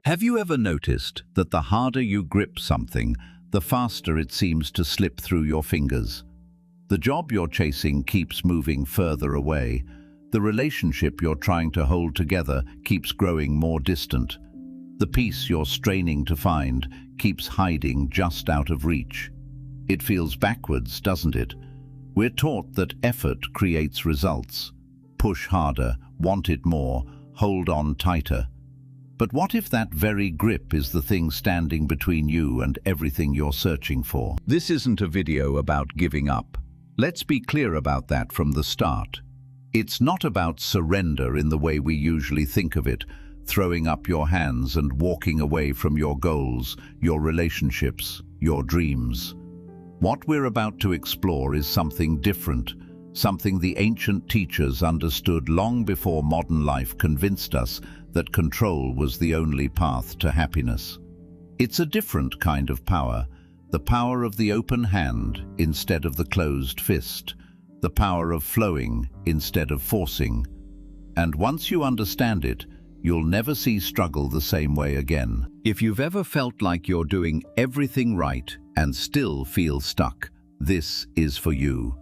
Have you ever noticed that the harder you grip something, the faster it seems to slip through your fingers? The job you're chasing keeps moving further away. The relationship you're trying to hold together keeps growing more distant. The peace you're straining to find keeps hiding just out of reach. It feels backwards, doesn't it? We're taught that effort creates results. Push harder, want it more, hold on tighter. But what if that very grip is the thing standing between you and everything you're searching for? This isn't a video about giving up. Let's be clear about that from the start. It's not about surrender in the way we usually think of it, throwing up your hands and walking away from your goals, your relationships, your dreams. What we're about to explore is something different, something the ancient teachers understood long before modern life convinced us that control was the only path to happiness. It's a different kind of power, the power of the open hand instead of the closed fist, the power of flowing instead of forcing. And once you understand it, you'll never see struggle the same way again. If you've ever felt like you're doing everything right and still feel stuck, this is for you.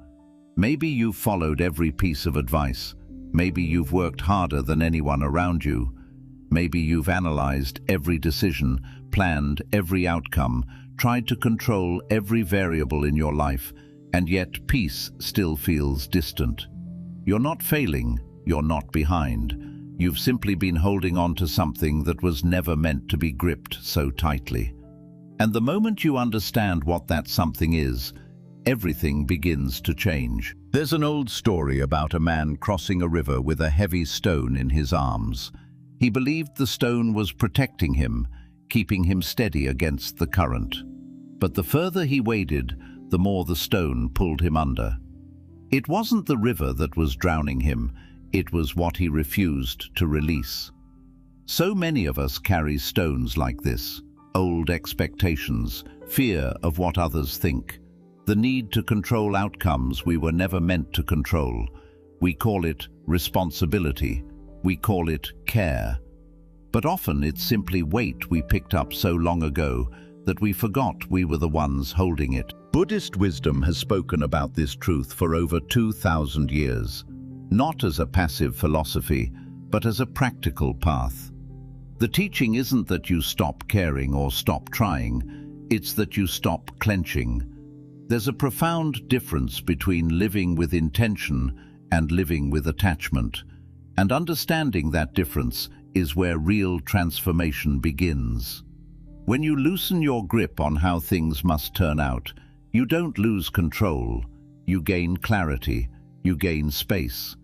Maybe you've followed every piece of advice. Maybe you've worked harder than anyone around you. Maybe you've analyzed every decision, planned every outcome, tried to control every variable in your life, and yet peace still feels distant. You're not failing, you're not behind. You've simply been holding on to something that was never meant to be gripped so tightly. And the moment you understand what that something is, everything begins to change. There's an old story about a man crossing a river with a heavy stone in his arms. He believed the stone was protecting him, keeping him steady against the current. But the further he waded, the more the stone pulled him under. It wasn't the river that was drowning him, it was what he refused to release. So many of us carry stones like this: old expectations, fear of what others think, the need to control outcomes we were never meant to control. We call it responsibility. We call it care. But often it's simply weight we picked up so long ago that we forgot we were the ones holding it. Buddhist wisdom has spoken about this truth for over 2,000 years, not as a passive philosophy, but as a practical path. The teaching isn't that you stop caring or stop trying, it's that you stop clenching. There's a profound difference between living with intention and living with attachment, and understanding that difference is where real transformation begins. When you loosen your grip on how things must turn out, you don't lose control, you gain clarity, you gain space.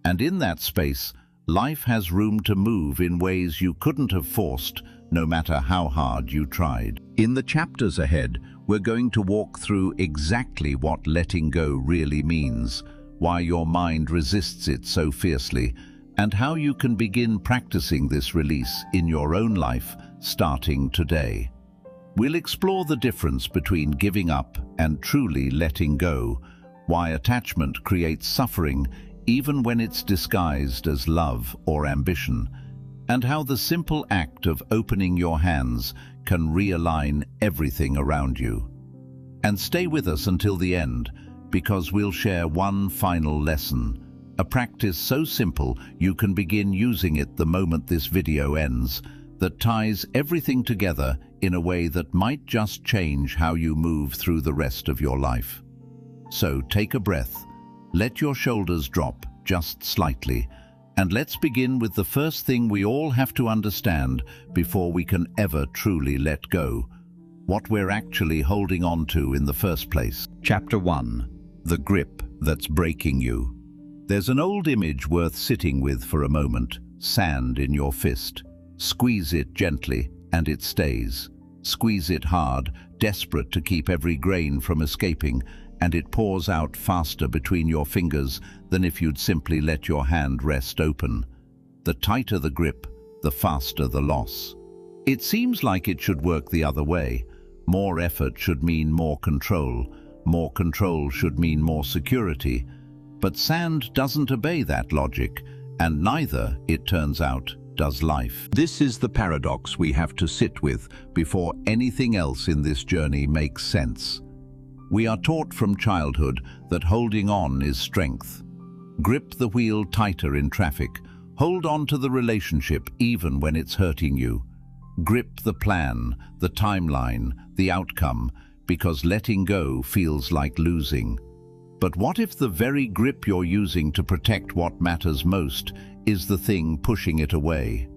And in that space, life has room to move in ways you couldn't have forced, no matter how hard you tried. In the chapters ahead, we're going to walk through exactly what letting go really means, why your mind resists it so fiercely, and how you can begin practicing this release in your own life starting today. We'll explore the difference between giving up and truly letting go, why attachment creates suffering even when it's disguised as love or ambition, and how the simple act of opening your hands can realign everything around you. And stay with us until the end, because we'll share one final lesson, a practice so simple you can begin using it the moment this video ends, that ties everything together in a way that might just change how you move through the rest of your life. So take a breath, let your shoulders drop just slightly, and let's begin with the first thing we all have to understand before we can ever truly let go, what we're actually holding on to in the first place. Chapter 1. The grip that's breaking you. There's an old image worth sitting with for a moment: sand in your fist. Squeeze it gently, and it stays. Squeeze it hard, desperate to keep every grain from escaping, and it pours out faster between your fingers than if you'd simply let your hand rest open. The tighter the grip, the faster the loss. It seems like it should work the other way. More effort should mean more control. More control should mean more security. But sand doesn't obey that logic, and neither, it turns out, does life. This is the paradox we have to sit with before anything else in this journey makes sense. We are taught from childhood that holding on is strength. Grip the wheel tighter in traffic. Hold on to the relationship even when it's hurting you. Grip the plan, the timeline, the outcome, because letting go feels like losing. But what if the very grip you're using to protect what matters most is the thing pushing it away?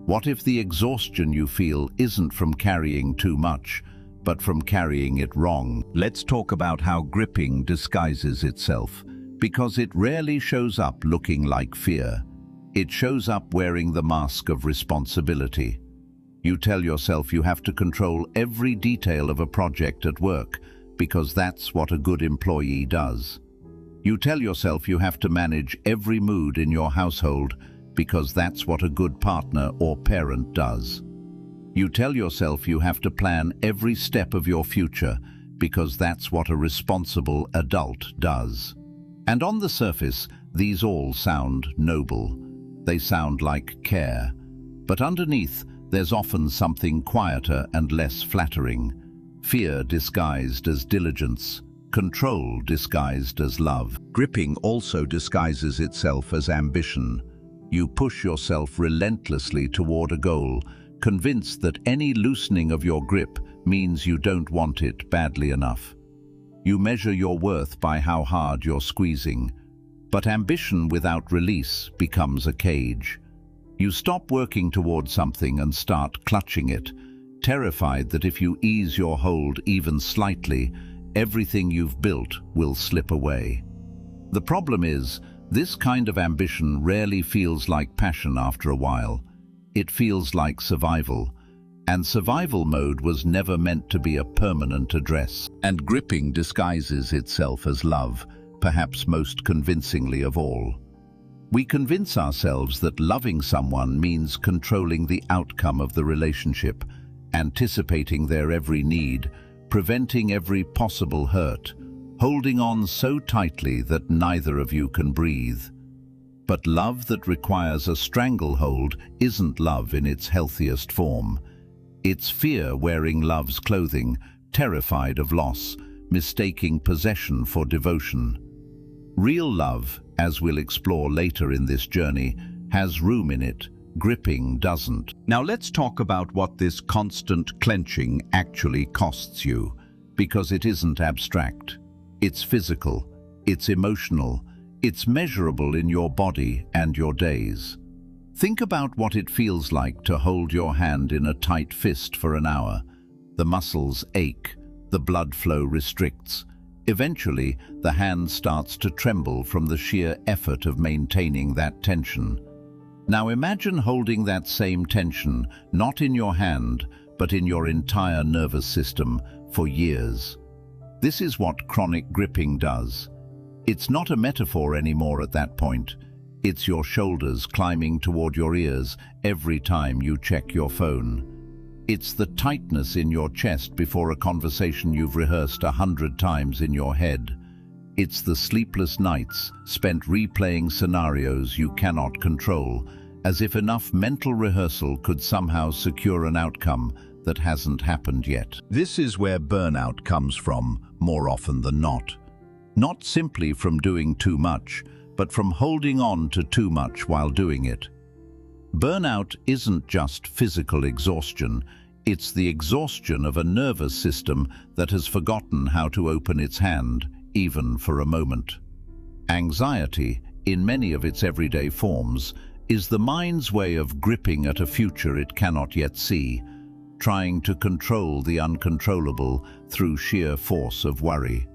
What if the exhaustion you feel isn't from carrying too much, but from carrying it wrong? Let's talk about how gripping disguises itself, because it rarely shows up looking like fear. It shows up wearing the mask of responsibility. You tell yourself you have to control every detail of a project at work, because that's what a good employee does. You tell yourself you have to manage every mood in your household, because that's what a good partner or parent does. You tell yourself you have to plan every step of your future, because that's what a responsible adult does. And on the surface, these all sound noble. They sound like care. But underneath, there's often something quieter and less flattering. Fear disguised as diligence, control disguised as love. Gripping also disguises itself as ambition. You push yourself relentlessly toward a goal, convinced that any loosening of your grip means you don't want it badly enough. You measure your worth by how hard you're squeezing. But ambition without release becomes a cage. You stop working toward something and start clutching it, terrified that if you ease your hold even slightly, everything you've built will slip away. The problem is, this kind of ambition rarely feels like passion after a while. It feels like survival. And survival mode was never meant to be a permanent address. And gripping disguises itself as love, perhaps most convincingly of all. We convince ourselves that loving someone means controlling the outcome of the relationship, anticipating their every need, preventing every possible hurt, holding on so tightly that neither of you can breathe. But love that requires a stranglehold isn't love in its healthiest form. It's fear wearing love's clothing, terrified of loss, mistaking possession for devotion. Real love, as we'll explore later in this journey, has room in it. Gripping doesn't. Now let's talk about what this constant clenching actually costs you, because it isn't abstract. It's physical, it's emotional, it's measurable in your body and your days. Think about what it feels like to hold your hand in a tight fist for an hour. The muscles ache, the blood flow restricts. Eventually, the hand starts to tremble from the sheer effort of maintaining that tension. Now imagine holding that same tension, not in your hand, but in your entire nervous system, for years. This is what chronic gripping does. It's not a metaphor anymore at that point. It's your shoulders climbing toward your ears every time you check your phone. It's the tightness in your chest before a conversation you've rehearsed 100 times in your head. It's the sleepless nights spent replaying scenarios you cannot control, as if enough mental rehearsal could somehow secure an outcome that hasn't happened yet. This is where burnout comes from, more often than not. Not simply from doing too much, but from holding on to too much while doing it. Burnout isn't just physical exhaustion, it's the exhaustion of a nervous system that has forgotten how to open its hand, even for a moment. Anxiety, in many of its everyday forms, is the mind's way of gripping at a future it cannot yet see, trying to control the uncontrollable through sheer force of worry.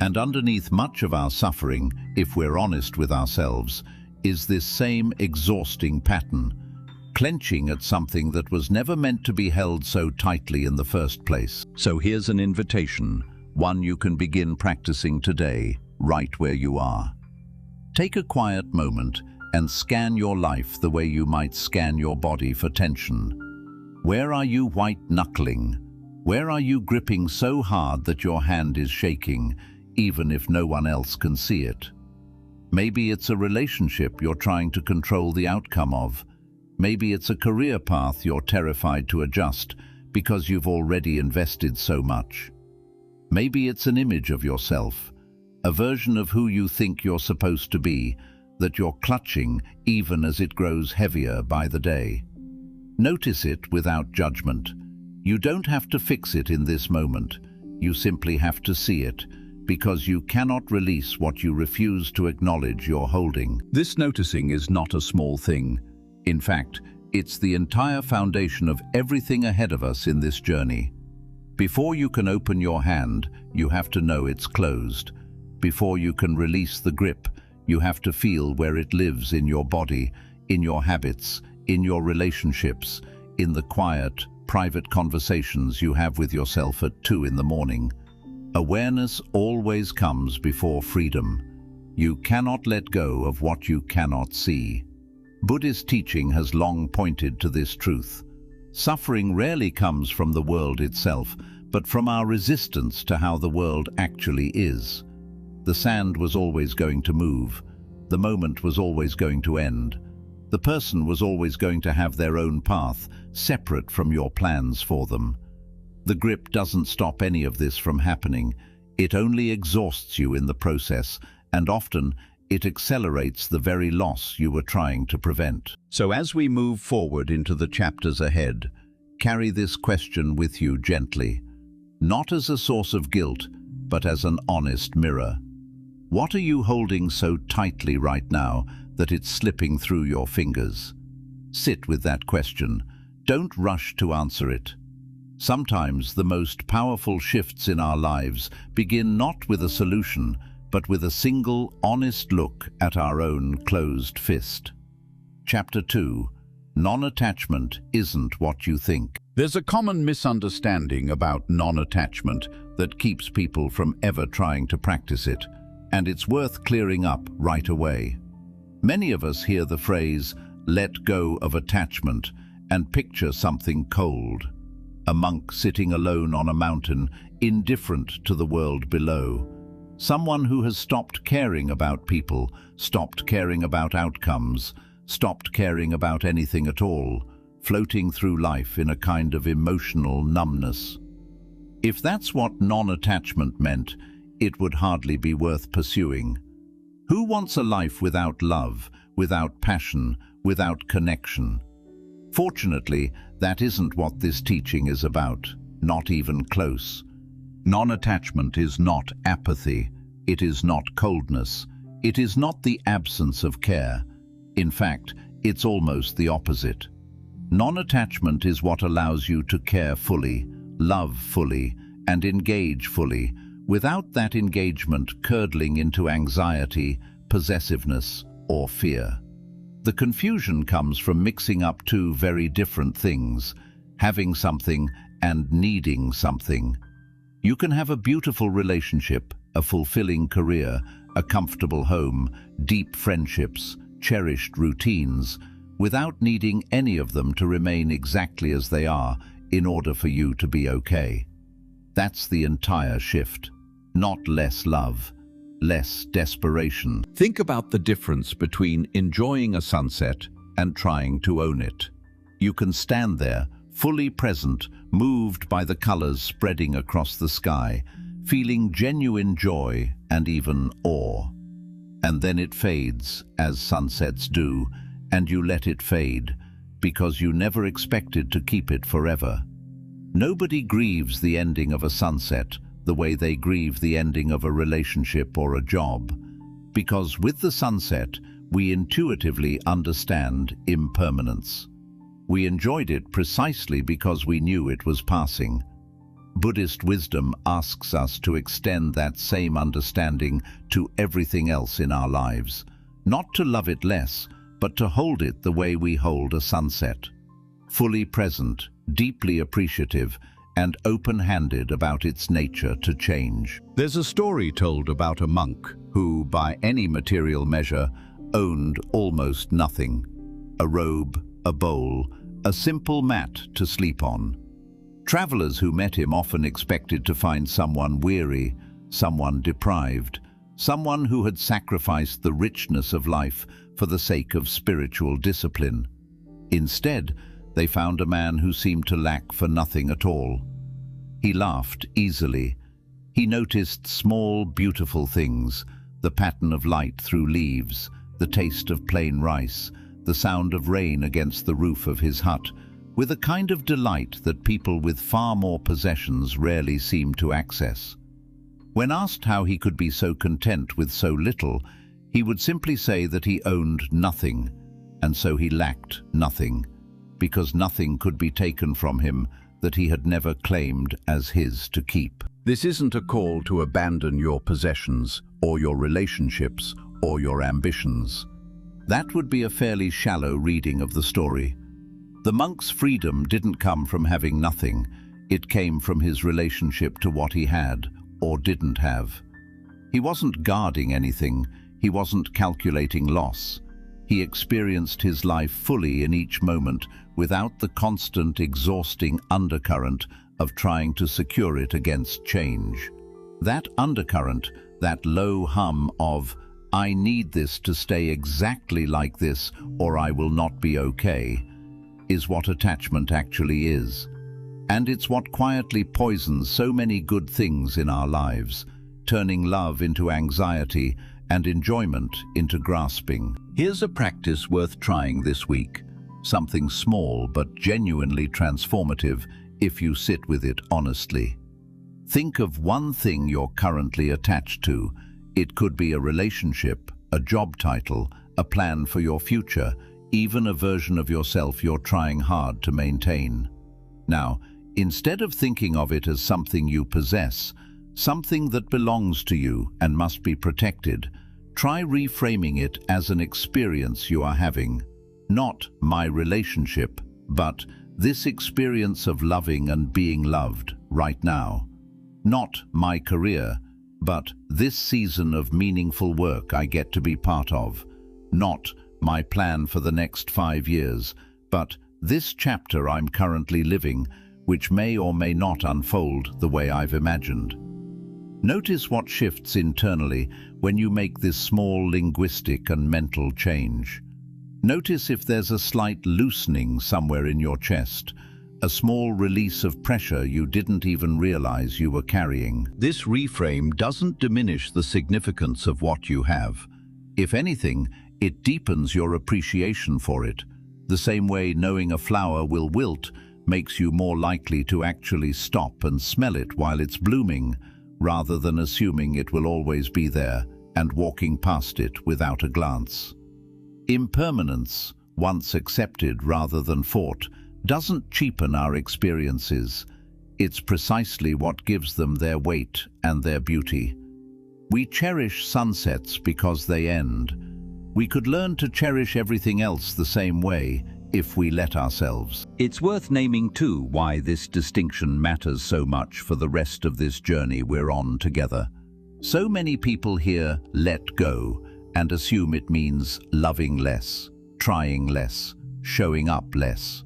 And underneath much of our suffering, if we're honest with ourselves, is this same exhausting pattern, clenching at something that was never meant to be held so tightly in the first place. So here's an invitation, one you can begin practicing today, right where you are. Take a quiet moment and scan your life the way you might scan your body for tension. Where are you white-knuckling? Where are you gripping so hard that your hand is shaking, even if no one else can see it? Maybe it's a relationship you're trying to control the outcome of. Maybe it's a career path you're terrified to adjust because you've already invested so much. Maybe it's an image of yourself, a version of who you think you're supposed to be, that you're clutching even as it grows heavier by the day. Notice it without judgment. You don't have to fix it in this moment. You simply have to see it, because you cannot release what you refuse to acknowledge you're holding. This noticing is not a small thing. In fact, it's the entire foundation of everything ahead of us in this journey. Before you can open your hand, you have to know it's closed. Before you can release the grip, you have to feel where it lives in your body, in your habits, in your relationships, in the quiet, private conversations you have with yourself at 2 in the morning. Awareness always comes before freedom. You cannot let go of what you cannot see. Buddhist teaching has long pointed to this truth. Suffering rarely comes from the world itself, but from our resistance to how the world actually is. The sand was always going to move. The moment was always going to end. The person was always going to have their own path, separate from your plans for them. The grip doesn't stop any of this from happening. It only exhausts you in the process, and often it accelerates the very loss you were trying to prevent. So as we move forward into the chapters ahead, carry this question with you gently, not as a source of guilt, but as an honest mirror. What are you holding so tightly right now that it's slipping through your fingers? Sit with that question. Don't rush to answer it. Sometimes the most powerful shifts in our lives begin not with a solution, but with a single, honest look at our own closed fist. Chapter 2. Non-attachment isn't what you think. There's a common misunderstanding about non-attachment that keeps people from ever trying to practice it, and it's worth clearing up right away. Many of us hear the phrase, "let go of attachment," and picture something cold. A monk sitting alone on a mountain, indifferent to the world below. Someone who has stopped caring about people, stopped caring about outcomes, stopped caring about anything at all, floating through life in a kind of emotional numbness. If that's what non-attachment meant, it would hardly be worth pursuing. Who wants a life without love, without passion, without connection? Fortunately, that isn't what this teaching is about, not even close. Non-attachment is not apathy, it is not coldness, it is not the absence of care. In fact, it's almost the opposite. Non-attachment is what allows you to care fully, love fully, and engage fully, without that engagement curdling into anxiety, possessiveness, or fear. The confusion comes from mixing up two very different things, having something and needing something. You can have a beautiful relationship, a fulfilling career, a comfortable home, deep friendships, cherished routines, without needing any of them to remain exactly as they are in order for you to be okay. That's the entire shift. Not less love, less desperation. Think about the difference between enjoying a sunset and trying to own it. You can stand there, fully present, moved by the colors spreading across the sky, feeling genuine joy and even awe. And then it fades, as sunsets do, and you let it fade, because you never expected to keep it forever. Nobody grieves the ending of a sunset the way they grieve the ending of a relationship or a job, because with the sunset, we intuitively understand impermanence. We enjoyed it precisely because we knew it was passing. Buddhist wisdom asks us to extend that same understanding to everything else in our lives, not to love it less, but to hold it the way we hold a sunset, fully present, deeply appreciative, and open-handed about its nature to change. There's a story told about a monk who, by any material measure, owned almost nothing. A robe, a bowl, a simple mat to sleep on. Travelers who met him often expected to find someone weary, someone deprived, someone who had sacrificed the richness of life for the sake of spiritual discipline. Instead, they found a man who seemed to lack for nothing at all. He laughed easily. He noticed small, beautiful things, the pattern of light through leaves, the taste of plain rice, the sound of rain against the roof of his hut, with a kind of delight that people with far more possessions rarely seem to access. When asked how he could be so content with so little, he would simply say that he owned nothing, and so he lacked nothing, because nothing could be taken from him that he had never claimed as his to keep. This isn't a call to abandon your possessions, or your relationships, or your ambitions. That would be a fairly shallow reading of the story. The monk's freedom didn't come from having nothing. It came from his relationship to what he had, or didn't have. He wasn't guarding anything. He wasn't calculating loss. He experienced his life fully in each moment, without the constant, exhausting undercurrent of trying to secure it against change. That undercurrent, that low hum of, "I need this to stay exactly like this, or I will not be okay," is what attachment actually is. And it's what quietly poisons so many good things in our lives, turning love into anxiety and enjoyment into grasping. Here's a practice worth trying this week. Something small but genuinely transformative if you sit with it honestly. Think of one thing you're currently attached to. It could be a relationship, a job title, a plan for your future, even a version of yourself you're trying hard to maintain. Now, instead of thinking of it as something you possess, something that belongs to you and must be protected, try reframing it as an experience you are having. Not my relationship, but this experience of loving and being loved right now. Not my career, but this season of meaningful work I get to be part of. Not my plan for the next 5 years, but this chapter I'm currently living, which may or may not unfold the way I've imagined. Notice what shifts internally when you make this small linguistic and mental change. Notice if there's a slight loosening somewhere in your chest, a small release of pressure you didn't even realize you were carrying. This reframe doesn't diminish the significance of what you have. If anything, it deepens your appreciation for it. The same way knowing a flower will wilt makes you more likely to actually stop and smell it while it's blooming, rather than assuming it will always be there and walking past it without a glance. Impermanence, once accepted rather than fought, doesn't cheapen our experiences. It's precisely what gives them their weight and their beauty. We cherish sunsets because they end. We could learn to cherish everything else the same way if we let ourselves. It's worth naming too why this distinction matters so much for the rest of this journey we're on together. So many people hear "let go" and assume it means loving less, trying less, showing up less.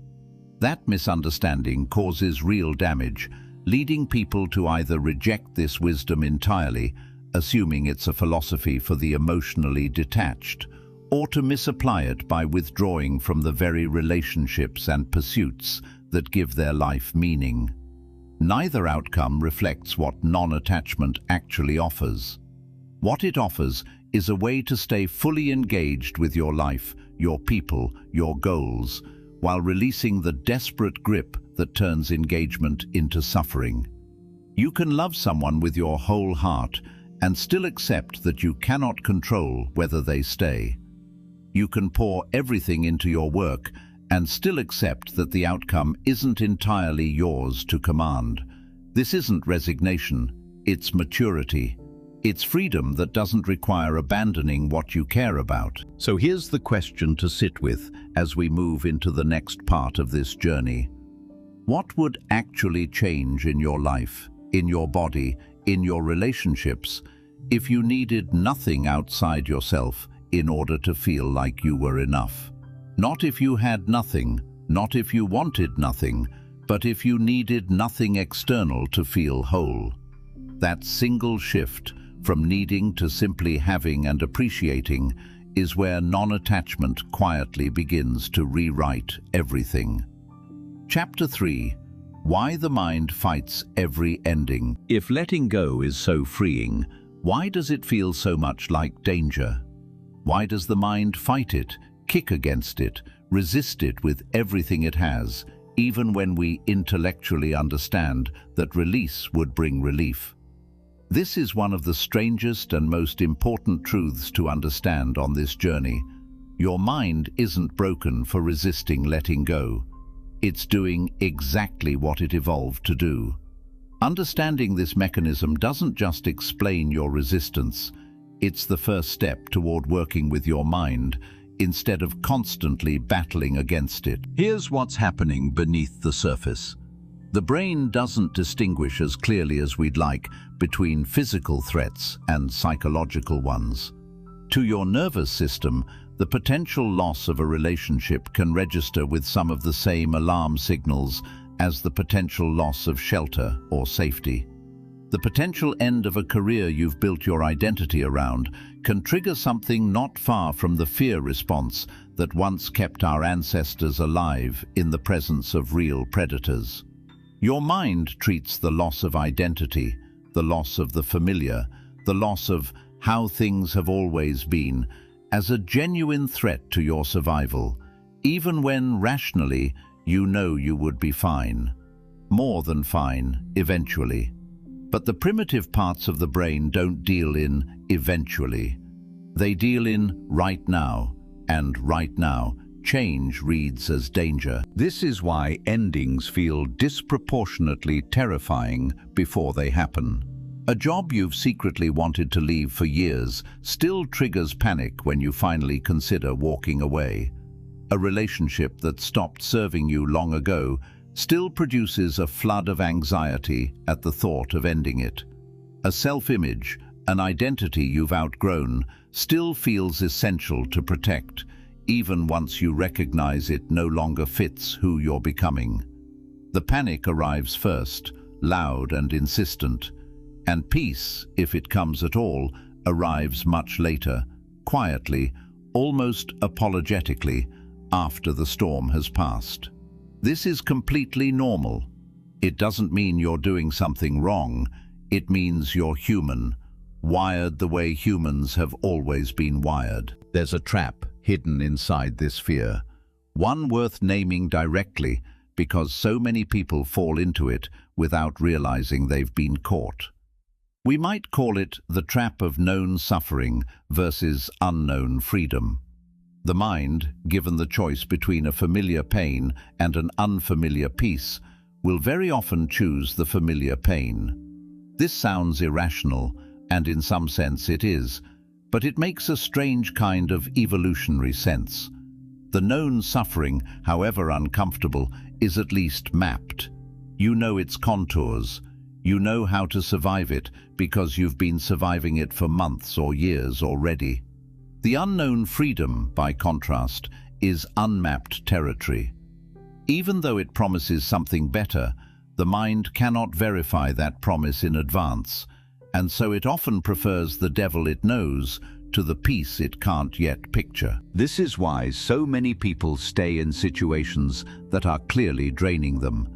That misunderstanding causes real damage, leading people to either reject this wisdom entirely, assuming it's a philosophy for the emotionally detached, or to misapply it by withdrawing from the very relationships and pursuits that give their life meaning. Neither outcome reflects what non-attachment actually offers. What it offers is a way to stay fully engaged with your life, your people, your goals, while releasing the desperate grip that turns engagement into suffering. You can love someone with your whole heart and still accept that you cannot control whether they stay. You can pour everything into your work and still accept that the outcome isn't entirely yours to command. This isn't resignation, it's maturity. It's freedom that doesn't require abandoning what you care about. So here's the question to sit with as we move into the next part of this journey. What would actually change in your life, in your body, in your relationships, if you needed nothing outside yourself in order to feel like you were enough? Not if you had nothing, not if you wanted nothing, but if you needed nothing external to feel whole. That single shift from needing to simply having and appreciating is where non-attachment quietly begins to rewrite everything. Chapter 3. Why the mind fights every ending. If letting go is so freeing, why does it feel so much like danger? Why does the mind fight it, kick against it, resist it with everything it has, even when we intellectually understand that release would bring relief? This is one of the strangest and most important truths to understand on this journey. Your mind isn't broken for resisting letting go. It's doing exactly what it evolved to do. Understanding this mechanism doesn't just explain your resistance. It's the first step toward working with your mind instead of constantly battling against it. Here's what's happening beneath the surface. The brain doesn't distinguish as clearly as we'd like between physical threats and psychological ones. To your nervous system, the potential loss of a relationship can register with some of the same alarm signals as the potential loss of shelter or safety. The potential end of a career you've built your identity around can trigger something not far from the fear response that once kept our ancestors alive in the presence of real predators. Your mind treats the loss of identity, the loss of the familiar, the loss of how things have always been, as a genuine threat to your survival, even when rationally you know you would be fine. More than fine, eventually. But the primitive parts of the brain don't deal in eventually. They deal in right now, and right now, change reads as danger. This is why endings feel disproportionately terrifying before they happen. A job you've secretly wanted to leave for years still triggers panic when you finally consider walking away. A relationship that stopped serving you long ago still produces a flood of anxiety at the thought of ending it. A self-image, an identity you've outgrown, still feels essential to protect, even once you recognize it no longer fits who you're becoming. The panic arrives first, loud and insistent, and peace, if it comes at all, arrives much later, quietly, almost apologetically, after the storm has passed. This is completely normal. It doesn't mean you're doing something wrong. It means you're human, wired the way humans have always been wired. There's a trap hidden inside this fear, one worth naming directly because so many people fall into it without realizing they've been caught. We might call it the trap of known suffering versus unknown freedom. The mind, given the choice between a familiar pain and an unfamiliar peace, will very often choose the familiar pain. This sounds irrational, and in some sense it is, but it makes a strange kind of evolutionary sense. The known suffering, however uncomfortable, is at least mapped. You know its contours. You know how to survive it because you've been surviving it for months or years already. The unknown freedom, by contrast, is unmapped territory. Even though it promises something better, the mind cannot verify that promise in advance, and so it often prefers the devil it knows to the peace it can't yet picture. This is why so many people stay in situations that are clearly draining them,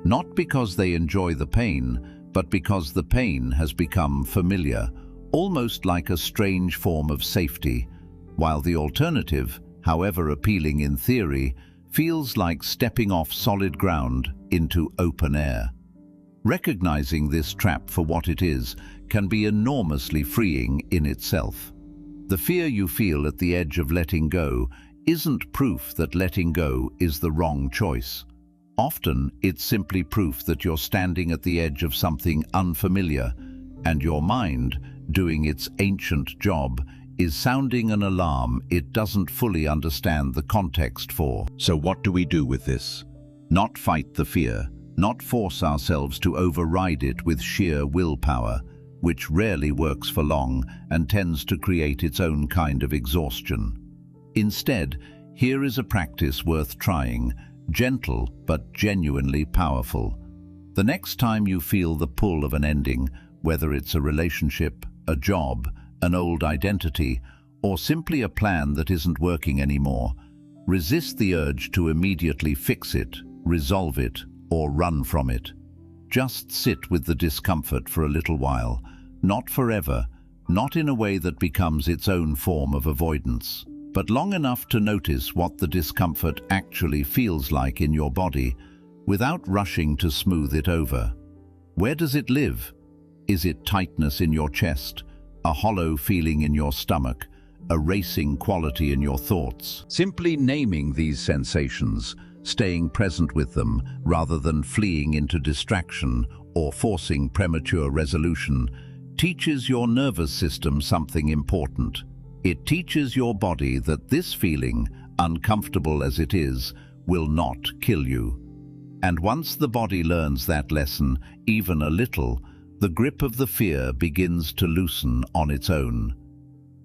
not because they enjoy the pain, but because the pain has become familiar, almost like a strange form of safety, while the alternative, however appealing in theory, feels like stepping off solid ground into open air. Recognizing this trap for what it is can be enormously freeing in itself. The fear you feel at the edge of letting go isn't proof that letting go is the wrong choice. Often, it's simply proof that you're standing at the edge of something unfamiliar, and your mind, doing its ancient job, is sounding an alarm it doesn't fully understand the context for. So what do we do with this? Not fight the fear, not force ourselves to override it with sheer willpower, which rarely works for long and tends to create its own kind of exhaustion. Instead, here is a practice worth trying, gentle but genuinely powerful. The next time you feel the pull of an ending, whether it's a relationship, a job, an old identity, or simply a plan that isn't working anymore, resist the urge to immediately fix it, resolve it, or run from it. Just sit with the discomfort for a little while, not forever, not in a way that becomes its own form of avoidance, but long enough to notice what the discomfort actually feels like in your body, without rushing to smooth it over. Where does it live? Is it tightness in your chest, a hollow feeling in your stomach, a racing quality in your thoughts? Simply naming these sensations, staying present with them rather than fleeing into distraction or forcing premature resolution, teaches your nervous system something important. It teaches your body that this feeling, uncomfortable as it is, will not kill you. And once the body learns that lesson, even a little, the grip of the fear begins to loosen on its own.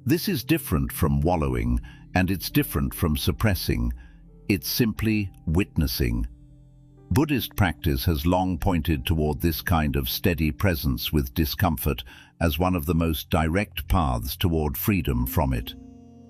This is different from wallowing, and it's different from suppressing. It's simply witnessing. Buddhist practice has long pointed toward this kind of steady presence with discomfort as one of the most direct paths toward freedom from it.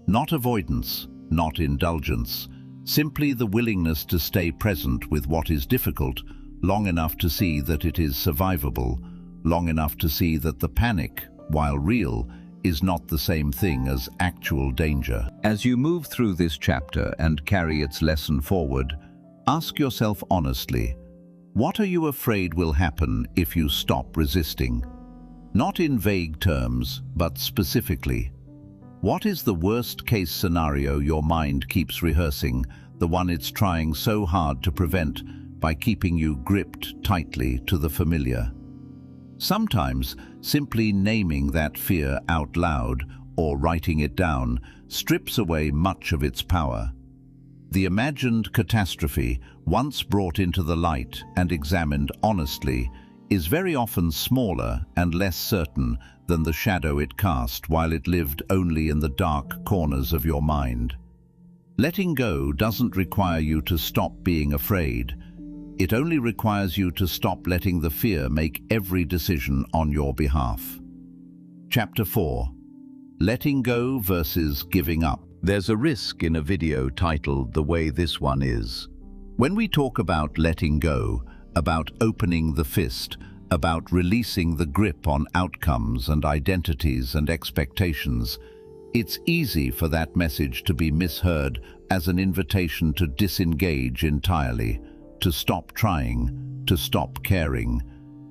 Not avoidance, not indulgence, simply the willingness to stay present with what is difficult, long enough to see that it is survivable, long enough to see that the panic, while real, is not the same thing as actual danger. As you move through this chapter and carry its lesson forward, ask yourself honestly, what are you afraid will happen if you stop resisting? Not in vague terms, but specifically. What is the worst-case scenario your mind keeps rehearsing, the one it's trying so hard to prevent by keeping you gripped tightly to the familiar? Sometimes, simply naming that fear out loud or writing it down strips away much of its power. The imagined catastrophe, once brought into the light and examined honestly, is very often smaller and less certain than the shadow it cast while it lived only in the dark corners of your mind. Letting go doesn't require you to stop being afraid. It only requires you to stop letting the fear make every decision on your behalf. Chapter 4. Letting go versus giving up. There's a risk in a video titled The Way This One Is. When we talk about letting go, about opening the fist, about releasing the grip on outcomes and identities and expectations, it's easy for that message to be misheard as an invitation to disengage entirely, to stop trying, to stop caring,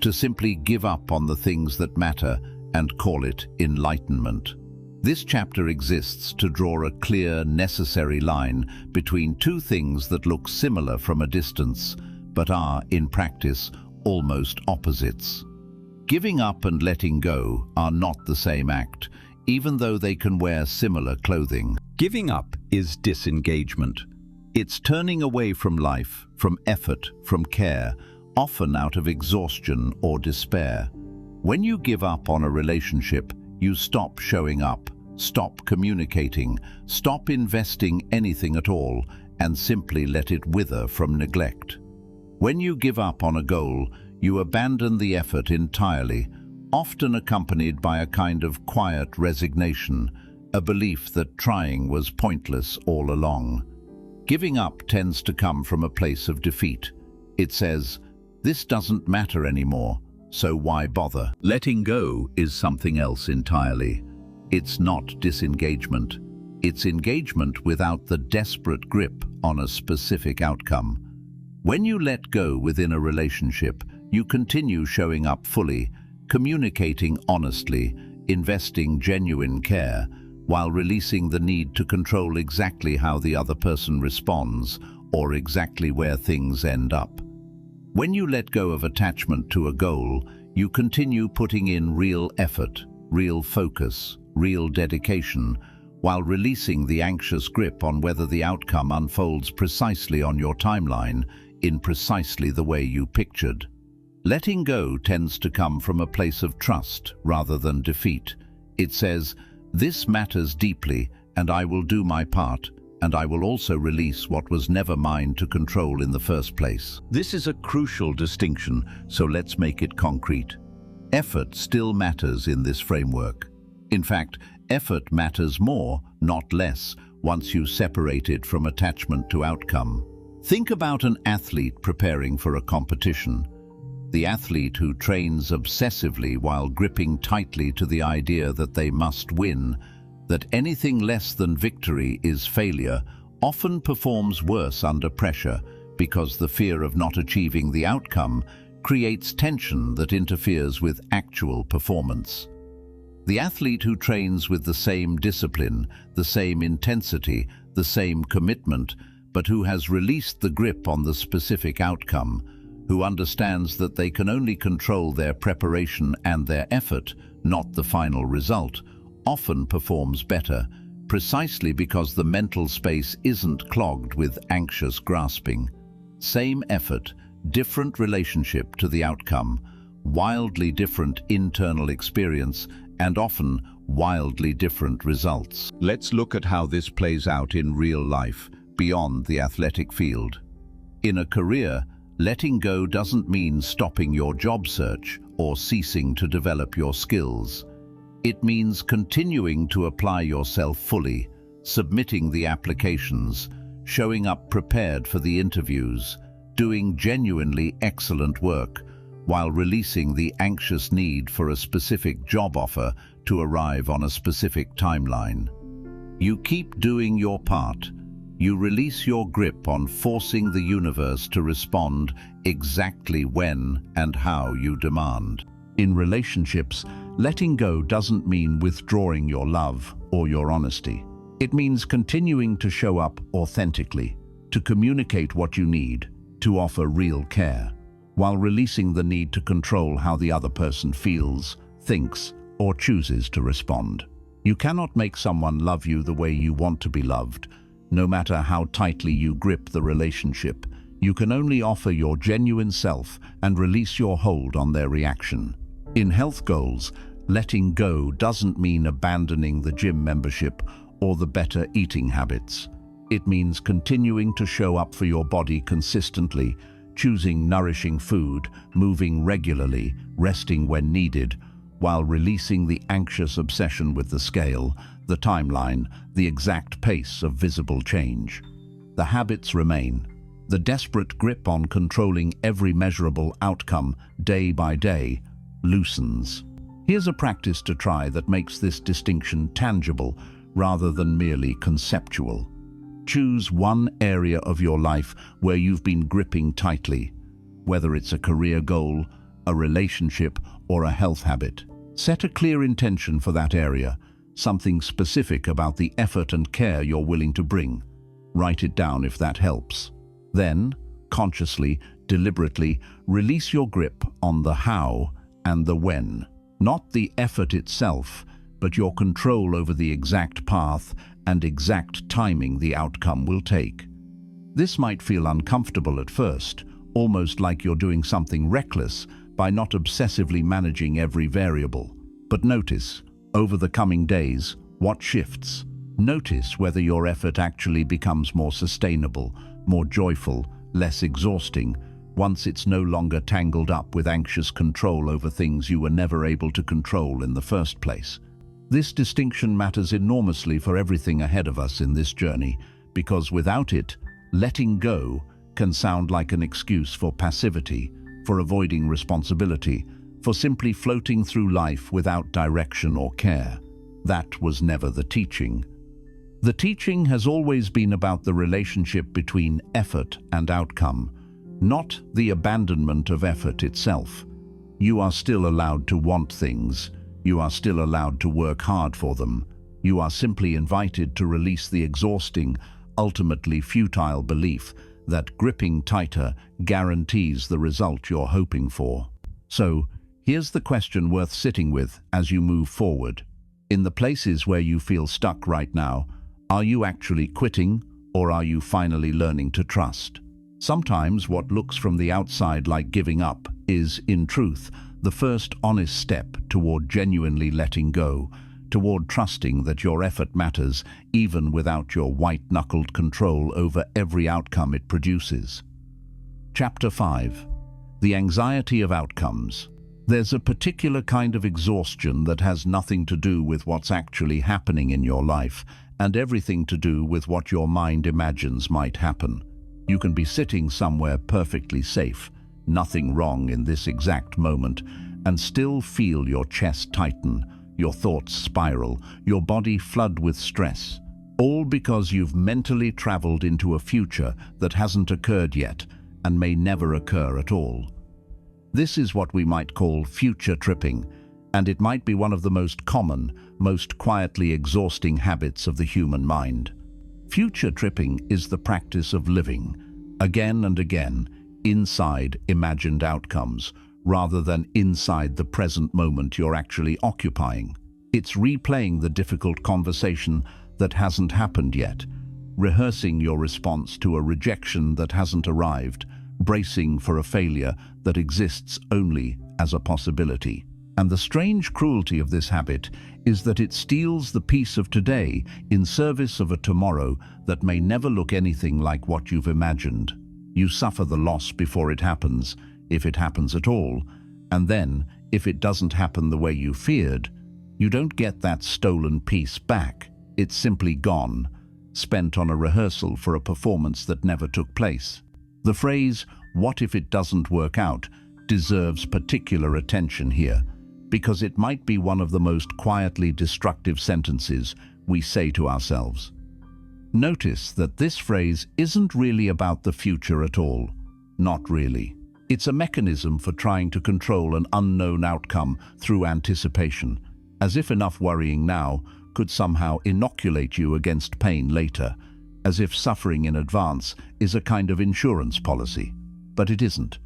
to simply give up on the things that matter and call it enlightenment. This chapter exists to draw a clear, necessary line between two things that look similar from a distance, but are, in practice, almost opposites. Giving up and letting go are not the same act, even though they can wear similar clothing. Giving up is disengagement. It's turning away from life, from effort, from care, often out of exhaustion or despair. When you give up on a relationship, you stop showing up, stop communicating, stop investing anything at all, and simply let it wither from neglect. When you give up on a goal, you abandon the effort entirely, often accompanied by a kind of quiet resignation, a belief that trying was pointless all along. Giving up tends to come from a place of defeat. It says, "This doesn't matter anymore, so why bother?" Letting go is something else entirely. It's not disengagement. It's engagement without the desperate grip on a specific outcome. When you let go within a relationship, you continue showing up fully, communicating honestly, investing genuine care, while releasing the need to control exactly how the other person responds or exactly where things end up. When you let go of attachment to a goal, you continue putting in real effort, real focus, real dedication, while releasing the anxious grip on whether the outcome unfolds precisely on your timeline, in precisely the way you pictured. Letting go tends to come from a place of trust rather than defeat. It says, "This matters deeply, and I will do my part, and I will also release what was never mine to control in the first place." This is a crucial distinction, so let's make it concrete. Effort still matters in this framework. In fact, effort matters more, not less, once you separate it from attachment to outcome. Think about an athlete preparing for a competition. The athlete who trains obsessively while gripping tightly to the idea that they must win, that anything less than victory is failure, often performs worse under pressure because the fear of not achieving the outcome creates tension that interferes with actual performance. The athlete who trains with the same discipline, the same intensity, the same commitment, but who has released the grip on the specific outcome, who understands that they can only control their preparation and their effort, not the final result, often performs better, precisely because the mental space isn't clogged with anxious grasping. Same effort, different relationship to the outcome, wildly different internal experience, and often wildly different results. Let's look at how this plays out in real life, beyond the athletic field. In a career, letting go doesn't mean stopping your job search or ceasing to develop your skills. It means continuing to apply yourself fully, submitting the applications, showing up prepared for the interviews, doing genuinely excellent work, while releasing the anxious need for a specific job offer to arrive on a specific timeline. You keep doing your part. You release your grip on forcing the universe to respond exactly when and how you demand. In relationships, letting go doesn't mean withdrawing your love or your honesty. It means continuing to show up authentically, to communicate what you need, to offer real care, while releasing the need to control how the other person feels, thinks, or chooses to respond. You cannot make someone love you the way you want to be loved, no matter how tightly you grip the relationship. You can only offer your genuine self and release your hold on their reaction. In health goals, letting go doesn't mean abandoning the gym membership or the better eating habits. It means continuing to show up for your body consistently, choosing nourishing food, moving regularly, resting when needed, while releasing the anxious obsession with the scale, the timeline, the exact pace of visible change. The habits remain. The desperate grip on controlling every measurable outcome day by day loosens. Here's a practice to try that makes this distinction tangible rather than merely conceptual. Choose one area of your life where you've been gripping tightly, whether it's a career goal, a relationship, or a health habit. Set a clear intention for that area, something specific about the effort and care you're willing to bring. Write it down if that helps. Then, consciously, deliberately, release your grip on the how and the when. Not the effort itself, but your control over the exact path and exact timing the outcome will take. This might feel uncomfortable at first, almost like you're doing something reckless by not obsessively managing every variable. But notice, over the coming days, what shifts. Notice whether your effort actually becomes more sustainable, more joyful, less exhausting, once it's no longer tangled up with anxious control over things you were never able to control in the first place. This distinction matters enormously for everything ahead of us in this journey, because without it, letting go can sound like an excuse for passivity, for avoiding responsibility, for simply floating through life without direction or care. That was never the teaching. The teaching has always been about the relationship between effort and outcome, not the abandonment of effort itself. You are still allowed to want things. You are still allowed to work hard for them. You are simply invited to release the exhausting, ultimately futile belief that gripping tighter guarantees the result you're hoping for. So, here's the question worth sitting with as you move forward. In the places where you feel stuck right now, are you actually quitting, or are you finally learning to trust? Sometimes what looks from the outside like giving up is, in truth, the first honest step toward genuinely letting go, toward trusting that your effort matters even without your white-knuckled control over every outcome it produces. Chapter 5. The Anxiety of Outcomes. There's a particular kind of exhaustion that has nothing to do with what's actually happening in your life and everything to do with what your mind imagines might happen. You can be sitting somewhere perfectly safe, nothing wrong in this exact moment, and still feel your chest tighten, your thoughts spiral, your body flood with stress, all because you've mentally traveled into a future that hasn't occurred yet and may never occur at all. This is what we might call future tripping, and it might be one of the most common, most quietly exhausting habits of the human mind. Future tripping is the practice of living, again and again, inside imagined outcomes, rather than inside the present moment you're actually occupying. It's replaying the difficult conversation that hasn't happened yet, rehearsing your response to a rejection that hasn't arrived, bracing for a failure that exists only as a possibility. And the strange cruelty of this habit is that it steals the peace of today in service of a tomorrow that may never look anything like what you've imagined. You suffer the loss before it happens, if it happens at all, and then, if it doesn't happen the way you feared, you don't get that stolen peace back. It's simply gone, spent on a rehearsal for a performance that never took place. The phrase, "what if it doesn't work out," deserves particular attention here, because it might be one of the most quietly destructive sentences we say to ourselves. Notice that this phrase isn't really about the future at all. Not really. It's a mechanism for trying to control an unknown outcome through anticipation, as if enough worrying now could somehow inoculate you against pain later, as if suffering in advance is a kind of insurance policy. But it isn't.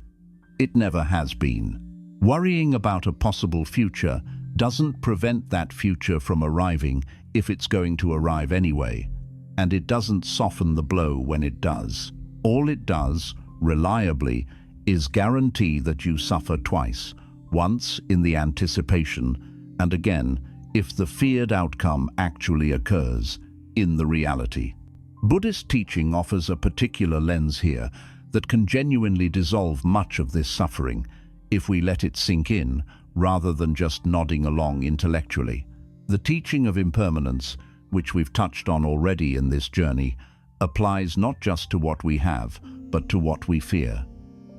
It never has been. Worrying about a possible future doesn't prevent that future from arriving if it's going to arrive anyway, and it doesn't soften the blow when it does. All it does, reliably, is guarantee that you suffer twice, once in the anticipation, and again, if the feared outcome actually occurs, in the reality. Buddhist teaching offers a particular lens here that can genuinely dissolve much of this suffering if we let it sink in rather than just nodding along intellectually. The teaching of impermanence, which we've touched on already in this journey, applies not just to what we have, but to what we fear.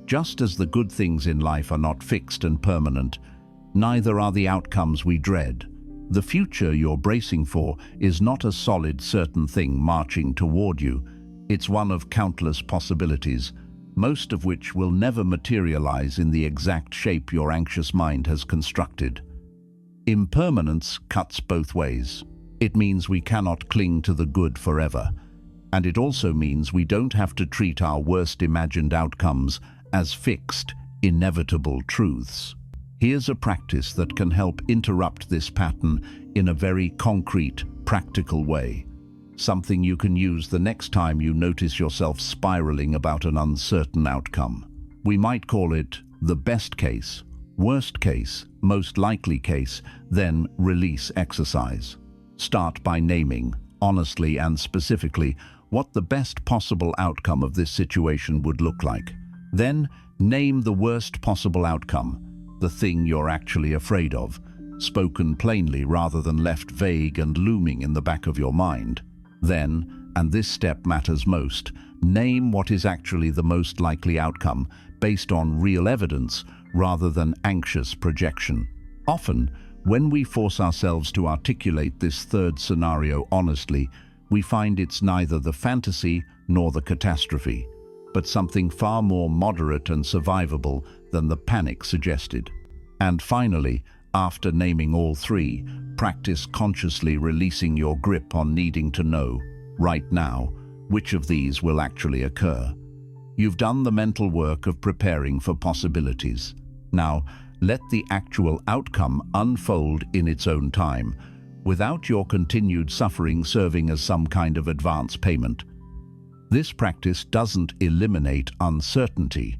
Just as the good things in life are not fixed and permanent, neither are the outcomes we dread. The future you're bracing for is not a solid, certain thing marching toward you. It's one of countless possibilities, most of which will never materialize in the exact shape your anxious mind has constructed. Impermanence cuts both ways. It means we cannot cling to the good forever, and it also means we don't have to treat our worst imagined outcomes as fixed, inevitable truths. Here's a practice that can help interrupt this pattern in a very concrete, practical way. Something you can use the next time you notice yourself spiraling about an uncertain outcome. We might call it the best case, worst case, most likely case, then release exercise. Start by naming, honestly and specifically, what the best possible outcome of this situation would look like. Then, name the worst possible outcome, the thing you're actually afraid of, spoken plainly rather than left vague and looming in the back of your mind. Then, and this step matters most, name what is actually the most likely outcome based on real evidence rather than anxious projection. Often, when we force ourselves to articulate this third scenario honestly, we find it's neither the fantasy nor the catastrophe, but something far more moderate and survivable than the panic suggested. And finally, after naming all three, practice consciously releasing your grip on needing to know, right now, which of these will actually occur. You've done the mental work of preparing for possibilities. Now, let the actual outcome unfold in its own time, without your continued suffering serving as some kind of advance payment. This practice doesn't eliminate uncertainty.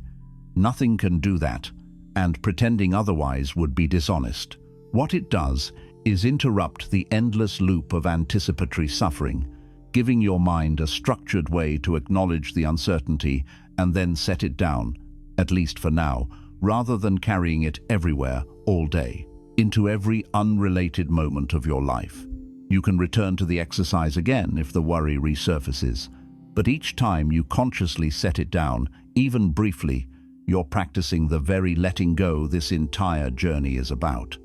Nothing can do that, and pretending otherwise would be dishonest. What it does is interrupt the endless loop of anticipatory suffering, giving your mind a structured way to acknowledge the uncertainty and then set it down, at least for now, rather than carrying it everywhere, all day, into every unrelated moment of your life. You can return to the exercise again if the worry resurfaces, but each time you consciously set it down, even briefly, you're practicing the very letting go this entire journey is about.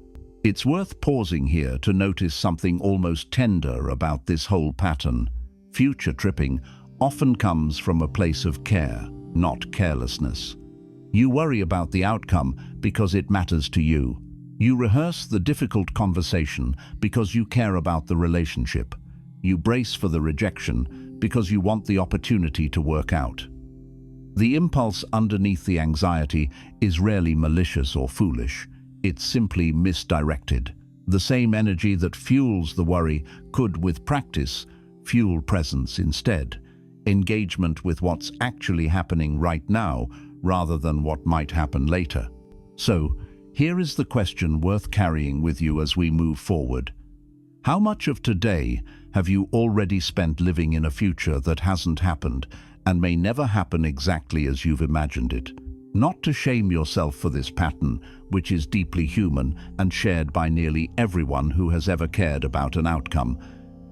It's worth pausing here to notice something almost tender about this whole pattern. Future tripping often comes from a place of care, not carelessness. You worry about the outcome because it matters to you. You rehearse the difficult conversation because you care about the relationship. You brace for the rejection because you want the opportunity to work out. The impulse underneath the anxiety is rarely malicious or foolish. It's simply misdirected. The same energy that fuels the worry could, with practice, fuel presence instead. Engagement with what's actually happening right now rather than what might happen later. So, here is the question worth carrying with you as we move forward. How much of today have you already spent living in a future that hasn't happened and may never happen exactly as you've imagined it? Not to shame yourself for this pattern, which is deeply human and shared by nearly everyone who has ever cared about an outcome,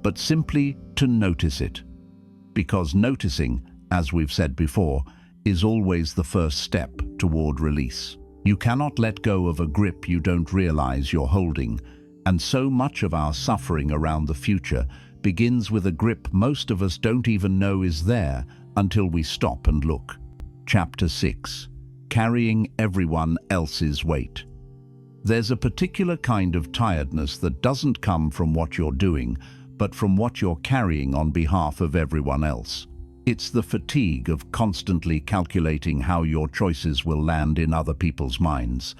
but simply to notice it. Because noticing, as we've said before, is always the first step toward release. You cannot let go of a grip you don't realize you're holding, and so much of our suffering around the future begins with a grip most of us don't even know is there until we stop and look. Chapter 6. Carrying everyone else's weight. There's a particular kind of tiredness that doesn't come from what you're doing, but from what you're carrying on behalf of everyone else. It's the fatigue of constantly calculating how your choices will land in other people's minds,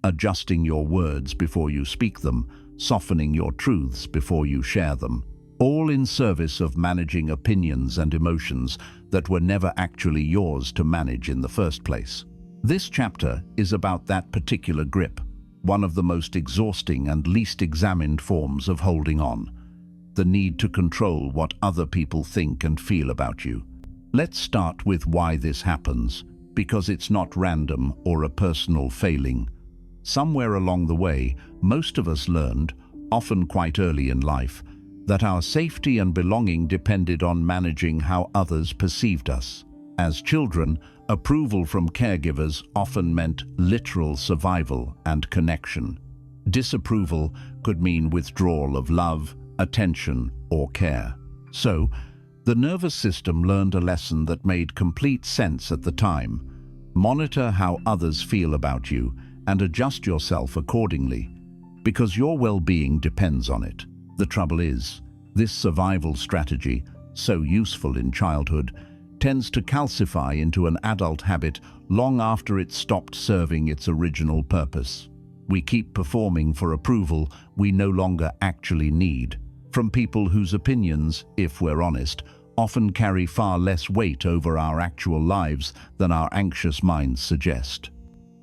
adjusting your words before you speak them, softening your truths before you share them, all in service of managing opinions and emotions that were never actually yours to manage in the first place. This chapter is about that particular grip, one of the most exhausting and least examined forms of holding on. The need to control what other people think and feel about you. Let's start with why this happens, because it's not random or a personal failing. Somewhere along the way, most of us learned, often quite early in life, that our safety and belonging depended on managing how others perceived us. As children, approval from caregivers often meant literal survival and connection. Disapproval could mean withdrawal of love, attention, or care. So, the nervous system learned a lesson that made complete sense at the time. Monitor how others feel about you and adjust yourself accordingly, because your well-being depends on it. The trouble is, this survival strategy, so useful in childhood, tends to calcify into an adult habit long after it stopped serving its original purpose. We keep performing for approval we no longer actually need, from people whose opinions, if we're honest, often carry far less weight over our actual lives than our anxious minds suggest.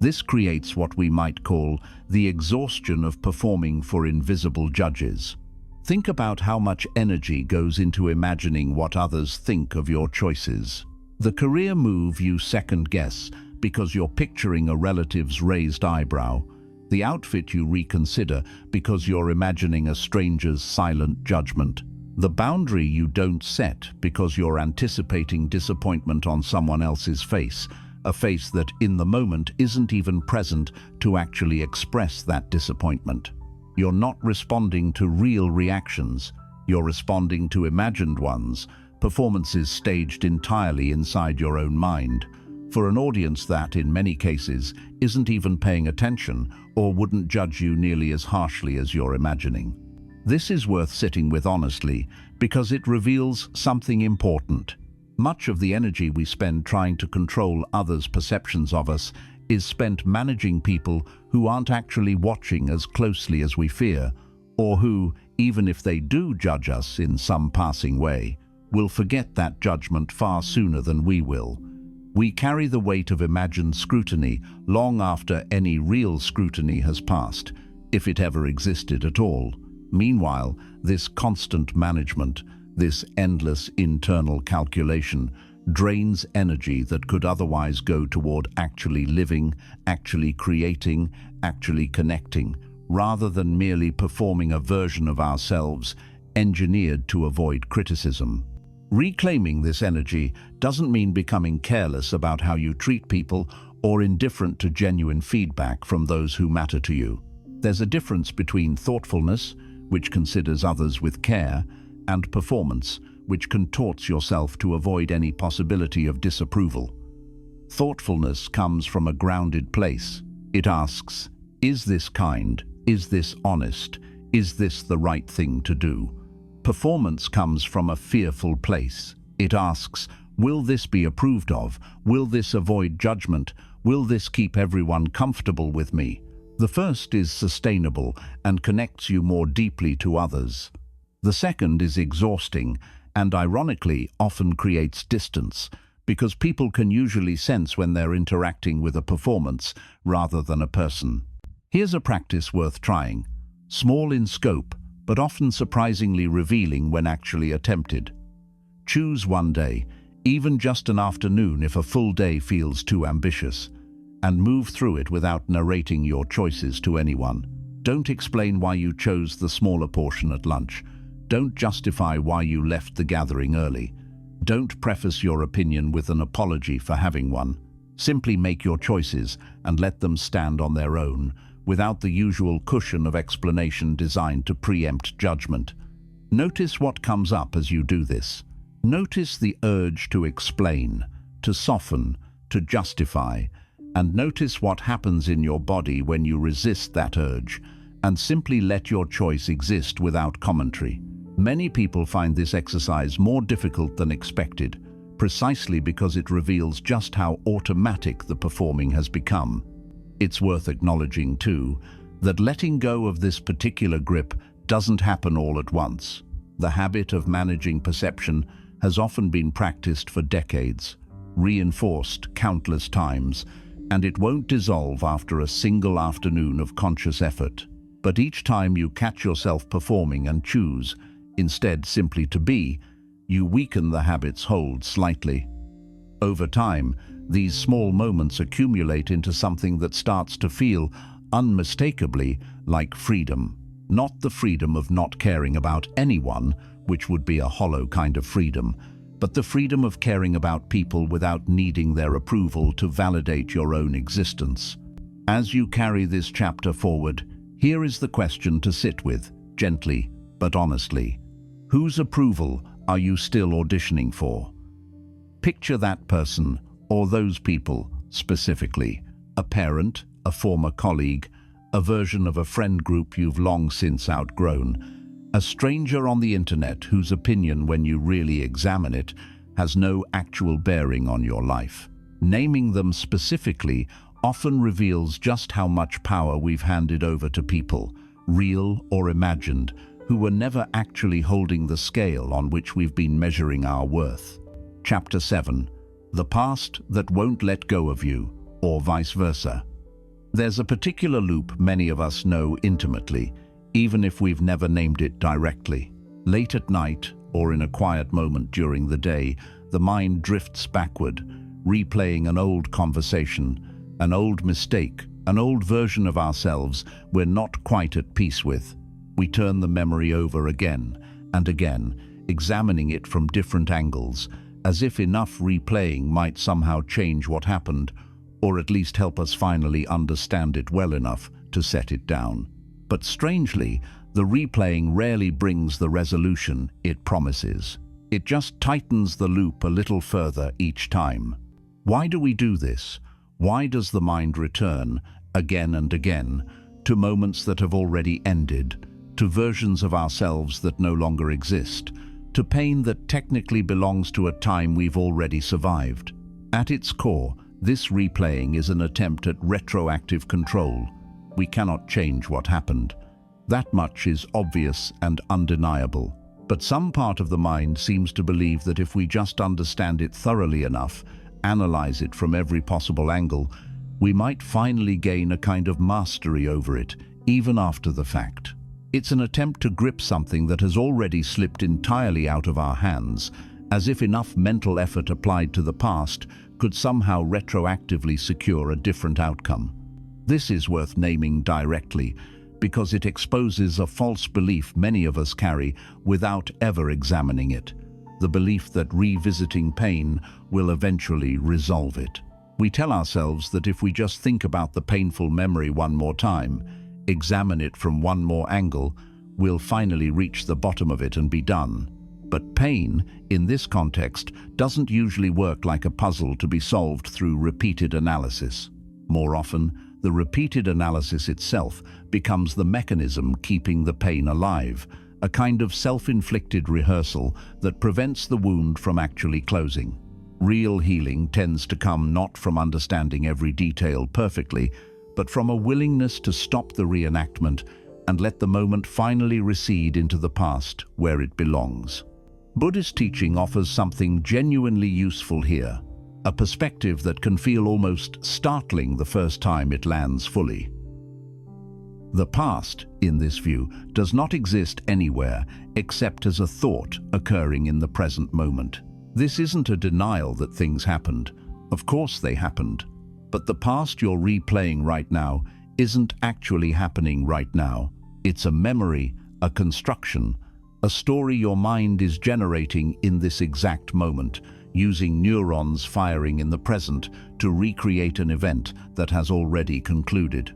This creates what we might call the exhaustion of performing for invisible judges. Think about how much energy goes into imagining what others think of your choices. The career move you second-guess because you're picturing a relative's raised eyebrow. The outfit you reconsider because you're imagining a stranger's silent judgment. The boundary you don't set because you're anticipating disappointment on someone else's face, a face that in the moment isn't even present to actually express that disappointment. You're not responding to real reactions, you're responding to imagined ones, performances staged entirely inside your own mind, for an audience that, in many cases, isn't even paying attention or wouldn't judge you nearly as harshly as you're imagining. This is worth sitting with honestly because it reveals something important. Much of the energy we spend trying to control others' perceptions of us is spent managing people who aren't actually watching as closely as we fear, or who, even if they do judge us in some passing way, will forget that judgment far sooner than we will. We carry the weight of imagined scrutiny long after any real scrutiny has passed, if it ever existed at all. Meanwhile, this constant management, this endless internal calculation, drains energy that could otherwise go toward actually living, actually creating, actually connecting, rather than merely performing a version of ourselves engineered to avoid criticism. Reclaiming this energy doesn't mean becoming careless about how you treat people or indifferent to genuine feedback from those who matter to you. There's a difference between thoughtfulness, which considers others with care, and performance, which contorts yourself to avoid any possibility of disapproval. Thoughtfulness comes from a grounded place. It asks, is this kind? Is this honest? Is this the right thing to do? Performance comes from a fearful place. It asks, will this be approved of? Will this avoid judgment? Will this keep everyone comfortable with me? The first is sustainable and connects you more deeply to others. The second is exhausting and, ironically, often creates distance, because people can usually sense when they're interacting with a performance rather than a person. Here's a practice worth trying. Small in scope, but often surprisingly revealing when actually attempted. Choose one day, even just an afternoon if a full day feels too ambitious, and move through it without narrating your choices to anyone. Don't explain why you chose the smaller portion at lunch. Don't justify why you left the gathering early. Don't preface your opinion with an apology for having one. Simply make your choices and let them stand on their own, without the usual cushion of explanation designed to preempt judgment. Notice what comes up as you do this. Notice the urge to explain, to soften, to justify, and notice what happens in your body when you resist that urge and simply let your choice exist without commentary. Many people find this exercise more difficult than expected, precisely because it reveals just how automatic the performing has become. It's worth acknowledging, too, that letting go of this particular grip doesn't happen all at once. The habit of managing perception has often been practiced for decades, reinforced countless times, and it won't dissolve after a single afternoon of conscious effort. But each time you catch yourself performing and choose, instead simply to be, you weaken the habit's hold slightly. Over time, these small moments accumulate into something that starts to feel unmistakably like freedom. Not the freedom of not caring about anyone, which would be a hollow kind of freedom, but the freedom of caring about people without needing their approval to validate your own existence. As you carry this chapter forward, here is the question to sit with, gently but honestly. Whose approval are you still auditioning for? Picture that person, or those people, specifically. A parent, a former colleague, a version of a friend group you've long since outgrown, a stranger on the internet whose opinion, when you really examine it, has no actual bearing on your life. Naming them specifically often reveals just how much power we've handed over to people, real or imagined, who were never actually holding the scale on which we've been measuring our worth. Chapter 7. The past that won't let go of you, or vice versa. There's a particular loop many of us know intimately, even if we've never named it directly. Late at night, or in a quiet moment during the day, the mind drifts backward, replaying an old conversation, an old mistake, an old version of ourselves we're not quite at peace with. We turn the memory over again and again, examining it from different angles, as if enough replaying might somehow change what happened, or at least help us finally understand it well enough to set it down. But strangely, the replaying rarely brings the resolution it promises. It just tightens the loop a little further each time. Why do we do this? Why does the mind return, again and again, to moments that have already ended, to versions of ourselves that no longer exist, to pain that technically belongs to a time we've already survived? At its core, this replaying is an attempt at retroactive control. We cannot change what happened. That much is obvious and undeniable. But some part of the mind seems to believe that if we just understand it thoroughly enough, analyze it from every possible angle, we might finally gain a kind of mastery over it, even after the fact. It's an attempt to grip something that has already slipped entirely out of our hands as if enough mental effort applied to the past could somehow retroactively secure a different outcome. This is worth naming directly because it exposes a false belief many of us carry without ever examining it, the belief that revisiting pain will eventually resolve it. We tell ourselves that if we just think about the painful memory one more time, examine it from one more angle, we'll finally reach the bottom of it and be done. But pain, in this context, doesn't usually work like a puzzle to be solved through repeated analysis. More often, the repeated analysis itself becomes the mechanism keeping the pain alive, a kind of self-inflicted rehearsal that prevents the wound from actually closing. Real healing tends to come not from understanding every detail perfectly, but from a willingness to stop the reenactment and let the moment finally recede into the past where it belongs. Buddhist teaching offers something genuinely useful here, a perspective that can feel almost startling the first time it lands fully. The past, in this view, does not exist anywhere except as a thought occurring in the present moment. This isn't a denial that things happened. Of course they happened. But the past you're replaying right now isn't actually happening right now. It's a memory, a construction, a story your mind is generating in this exact moment, using neurons firing in the present to recreate an event that has already concluded.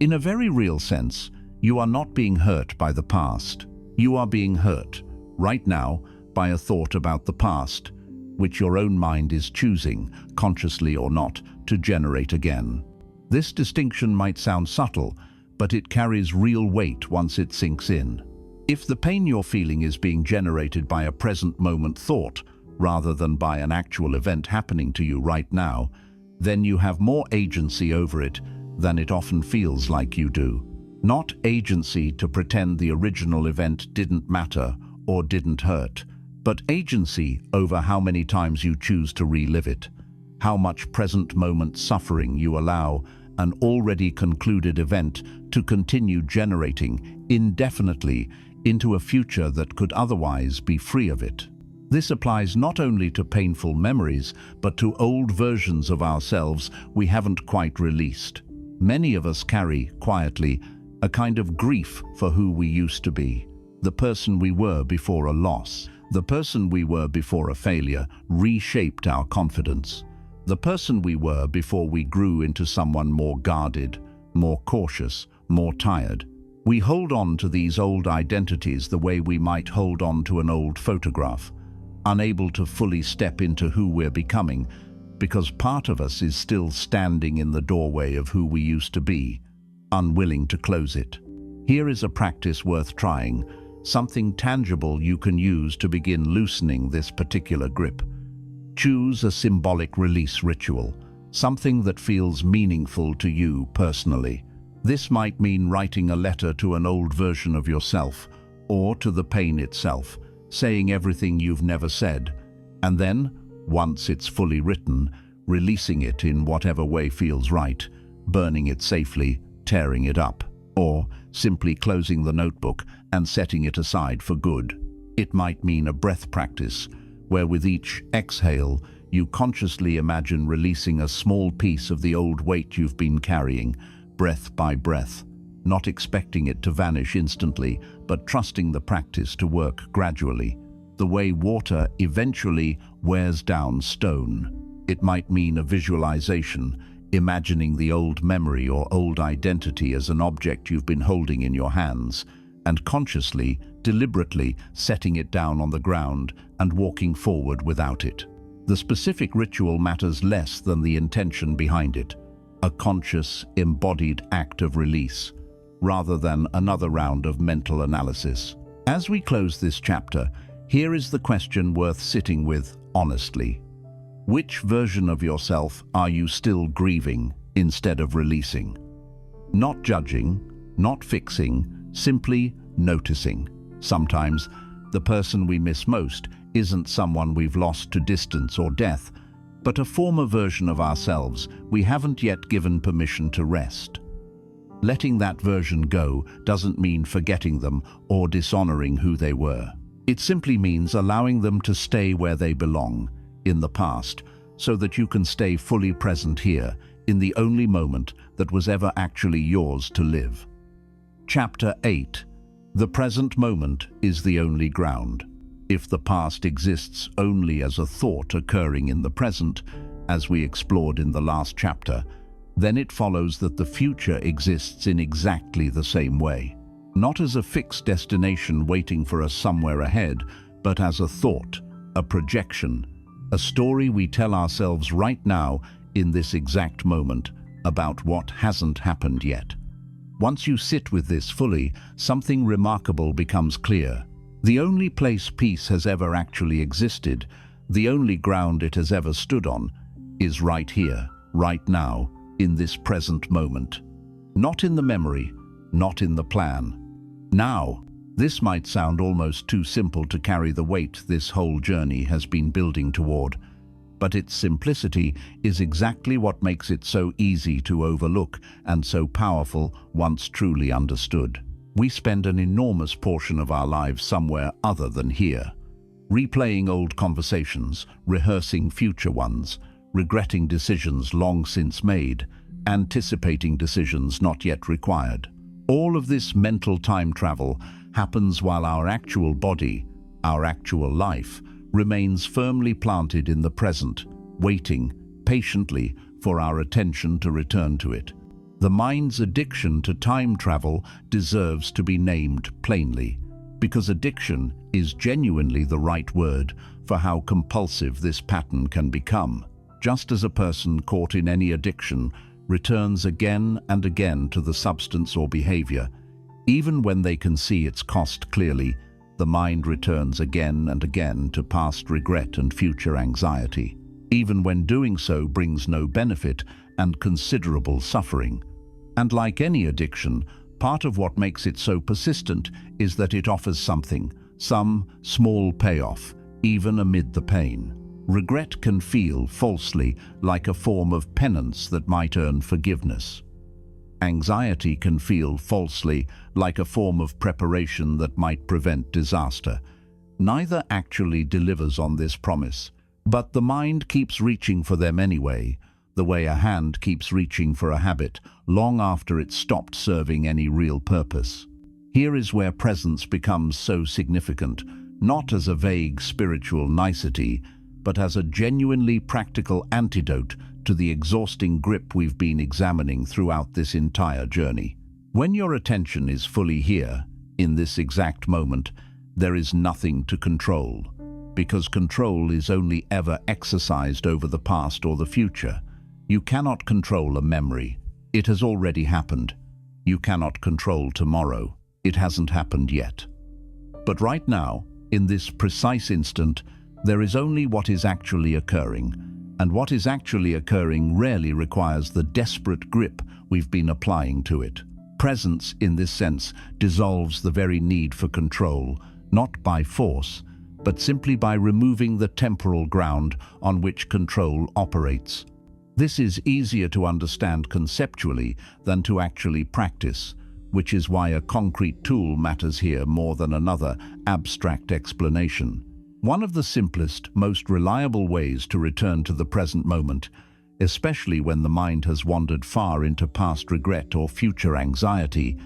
In a very real sense, you are not being hurt by the past. You are being hurt, right now, by a thought about the past, which your own mind is choosing, consciously or not, to generate again. This distinction might sound subtle, but it carries real weight once it sinks in. If the pain you're feeling is being generated by a present moment thought, rather than by an actual event happening to you right now, then you have more agency over it than it often feels like you do. Not agency to pretend the original event didn't matter or didn't hurt, but agency over how many times you choose to relive it, how much present moment suffering you allow an already concluded event to continue generating indefinitely into a future that could otherwise be free of it. This applies not only to painful memories, but to old versions of ourselves we haven't quite released. Many of us carry, quietly, a kind of grief for who we used to be, the person we were before a loss. The person we were before a failure reshaped our confidence. The person we were before we grew into someone more guarded, more cautious, more tired. We hold on to these old identities the way we might hold on to an old photograph, unable to fully step into who we're becoming, because part of us is still standing in the doorway of who we used to be, unwilling to close it. Here is a practice worth trying, something tangible you can use to begin loosening this particular grip. Choose a symbolic release ritual, something that feels meaningful to you personally. This might mean writing a letter to an old version of yourself, or to the pain itself, saying everything you've never said, and then, once it's fully written, releasing it in whatever way feels right, burning it safely, tearing it up, or simply closing the notebook and setting it aside for good. It might mean a breath practice, where with each exhale, you consciously imagine releasing a small piece of the old weight you've been carrying, breath by breath, not expecting it to vanish instantly, but trusting the practice to work gradually, the way water eventually wears down stone. It might mean a visualization, imagining the old memory or old identity as an object you've been holding in your hands, and consciously, deliberately setting it down on the ground and walking forward without it. The specific ritual matters less than the intention behind it, a conscious, embodied act of release, rather than another round of mental analysis. As we close this chapter, here is the question worth sitting with honestly. Which version of yourself are you still grieving instead of releasing? Not judging, not fixing, simply noticing. Sometimes, the person we miss most isn't someone we've lost to distance or death, but a former version of ourselves we haven't yet given permission to rest. Letting that version go doesn't mean forgetting them or dishonoring who they were. It simply means allowing them to stay where they belong, in the past, so that you can stay fully present here, in the only moment that was ever actually yours to live. Chapter 8. The present moment is the only ground. If the past exists only as a thought occurring in the present, as we explored in the last chapter, then it follows that the future exists in exactly the same way. Not as a fixed destination waiting for us somewhere ahead, but as a thought, a projection, a story we tell ourselves right now in this exact moment about what hasn't happened yet. Once you sit with this fully, something remarkable becomes clear. The only place peace has ever actually existed, the only ground it has ever stood on, is right here, right now, in this present moment. Not in the memory, not in the plan. Now, this might sound almost too simple to carry the weight this whole journey has been building toward, but its simplicity is exactly what makes it so easy to overlook and so powerful once truly understood. We spend an enormous portion of our lives somewhere other than here, replaying old conversations, rehearsing future ones, regretting decisions long since made, anticipating decisions not yet required. All of this mental time travel happens while our actual body, our actual life, remains firmly planted in the present, waiting patiently for our attention to return to it. The mind's addiction to time travel deserves to be named plainly, because addiction is genuinely the right word for how compulsive this pattern can become. Just as a person caught in any addiction returns again and again to the substance or behavior, even when they can see its cost clearly, the mind returns again and again to past regret and future anxiety, even when doing so brings no benefit and considerable suffering. And like any addiction, part of what makes it so persistent is that it offers something, some small payoff, even amid the pain. Regret can feel, falsely, like a form of penance that might earn forgiveness. Anxiety can feel, falsely, like a form of preparation that might prevent disaster. Neither actually delivers on this promise, but the mind keeps reaching for them anyway, the way a hand keeps reaching for a habit long after it's stopped serving any real purpose. Here is where presence becomes so significant, not as a vague spiritual nicety, but as a genuinely practical antidote to the exhausting grip we've been examining throughout this entire journey. When your attention is fully here, in this exact moment, there is nothing to control, because control is only ever exercised over the past or the future. You cannot control a memory. It has already happened. You cannot control tomorrow. It hasn't happened yet. But right now, in this precise instant, there is only what is actually occurring, and what is actually occurring rarely requires the desperate grip we've been applying to it. Presence, in this sense, dissolves the very need for control, not by force, but simply by removing the temporal ground on which control operates. This is easier to understand conceptually than to actually practice, which is why a concrete tool matters here more than another abstract explanation. One of the simplest, most reliable ways to return to the present moment, especially when the mind has wandered far into past regret or future anxiety,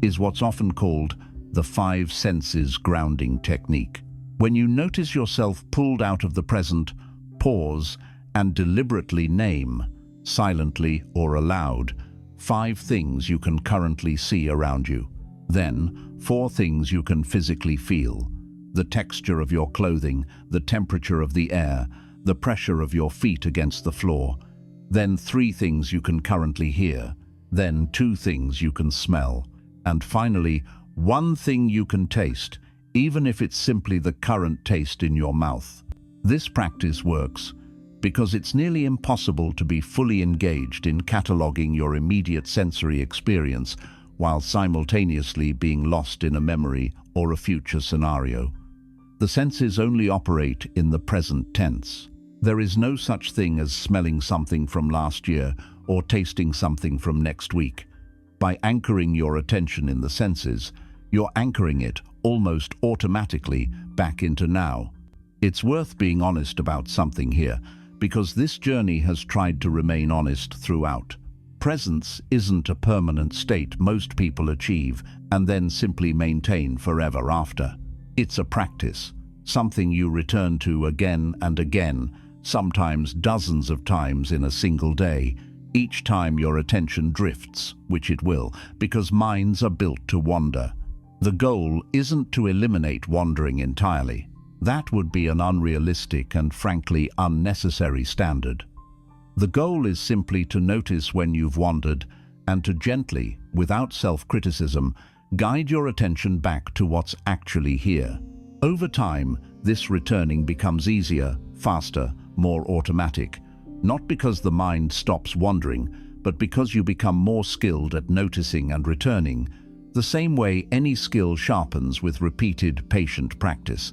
is what's often called the 5 senses grounding technique. When you notice yourself pulled out of the present, pause and deliberately name, silently or aloud, 5 things you can currently see around you. Then, 4 things you can physically feel. The texture of your clothing, the temperature of the air, the pressure of your feet against the floor. Then 3 things you can currently hear. Then 2 things you can smell. And finally, 1 thing you can taste, even if it's simply the current taste in your mouth. This practice works because it's nearly impossible to be fully engaged in cataloging your immediate sensory experience while simultaneously being lost in a memory or a future scenario. The senses only operate in the present tense. There is no such thing as smelling something from last year or tasting something from next week. By anchoring your attention in the senses, You're anchoring it almost automatically back into now. It's worth being honest about something here, because this journey has tried to remain honest throughout. Presence isn't a permanent state most people achieve and then simply maintain forever after. It's a practice, something you return to again and again, sometimes dozens of times in a single day. Each time your attention drifts, which it will, because minds are built to wander. The goal isn't to eliminate wandering entirely. That would be an unrealistic and frankly unnecessary standard. The goal is simply to notice when you've wandered and to gently, without self-criticism, guide your attention back to what's actually here. Over time, this returning becomes easier, faster, more automatic, not because the mind stops wandering, but because you become more skilled at noticing and returning, the same way any skill sharpens with repeated, patient practice.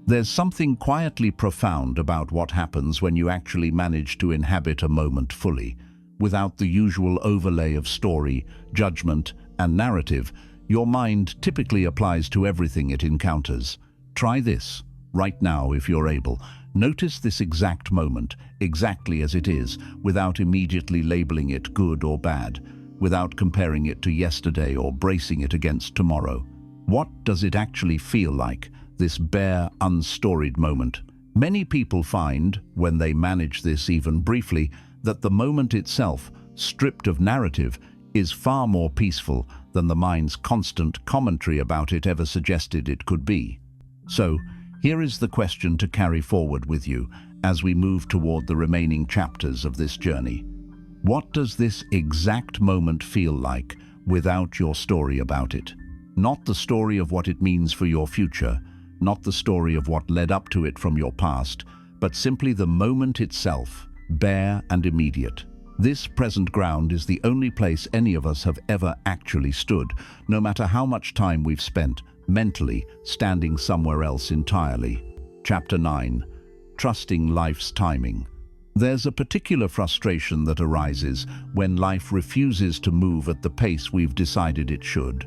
There's something quietly profound about what happens when you actually manage to inhabit a moment fully. Without the usual overlay of story, judgment, and narrative, your mind typically applies to everything it encounters. Try this, right now if you're able. Notice this exact moment, exactly as it is, without immediately labeling it good or bad, without comparing it to yesterday or bracing it against tomorrow. What does it actually feel like, this bare, unstoried moment? Many people find, when they manage this even briefly, that the moment itself, stripped of narrative, is far more peaceful than the mind's constant commentary about it ever suggested it could be. So, here is the question to carry forward with you as we move toward the remaining chapters of this journey. What does this exact moment feel like without your story about it? Not the story of what it means for your future, not the story of what led up to it from your past, but simply the moment itself, bare and immediate. This present ground is the only place any of us have ever actually stood, no matter how much time we've spent mentally standing somewhere else entirely. Chapter 9. Trusting life's timing. There's a particular frustration that arises when life refuses to move at the pace we've decided it should.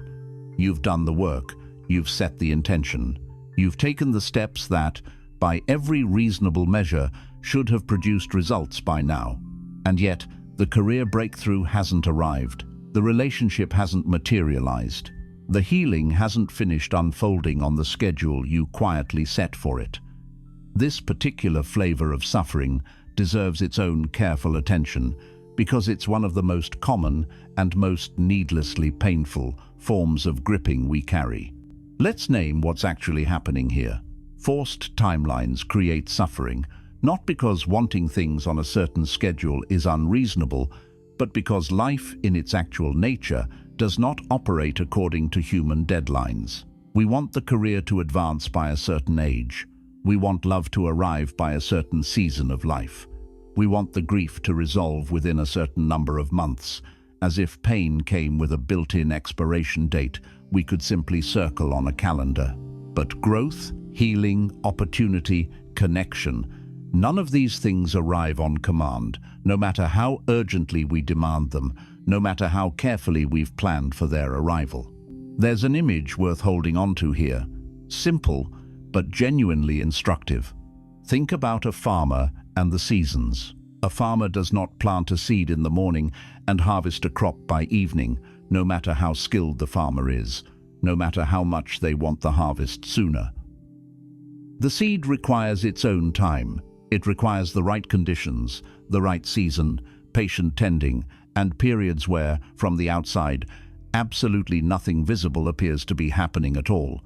You've done the work, you've set the intention, you've taken the steps that, by every reasonable measure, should have produced results by now. And yet, the career breakthrough hasn't arrived. The relationship hasn't materialized. The healing hasn't finished unfolding on the schedule you quietly set for it. This particular flavor of suffering deserves its own careful attention because it's one of the most common and most needlessly painful forms of gripping we carry. Let's name what's actually happening here. Forced timelines create suffering, not because wanting things on a certain schedule is unreasonable, but because life in its actual nature does not operate according to human deadlines. We want the career to advance by a certain age. We want love to arrive by a certain season of life. We want the grief to resolve within a certain number of months, as if pain came with a built-in expiration date we could simply circle on a calendar. But growth, healing, opportunity, connection, none of these things arrive on command, no matter how urgently we demand them, no matter how carefully we've planned for their arrival. There's an image worth holding on to here, simple but genuinely instructive. Think about a farmer and the seasons. A farmer does not plant a seed in the morning and harvest a crop by evening, no matter how skilled the farmer is, no matter how much they want the harvest sooner. The seed requires its own time. It requires the right conditions, the right season, patient tending, and periods where, from the outside, absolutely nothing visible appears to be happening at all,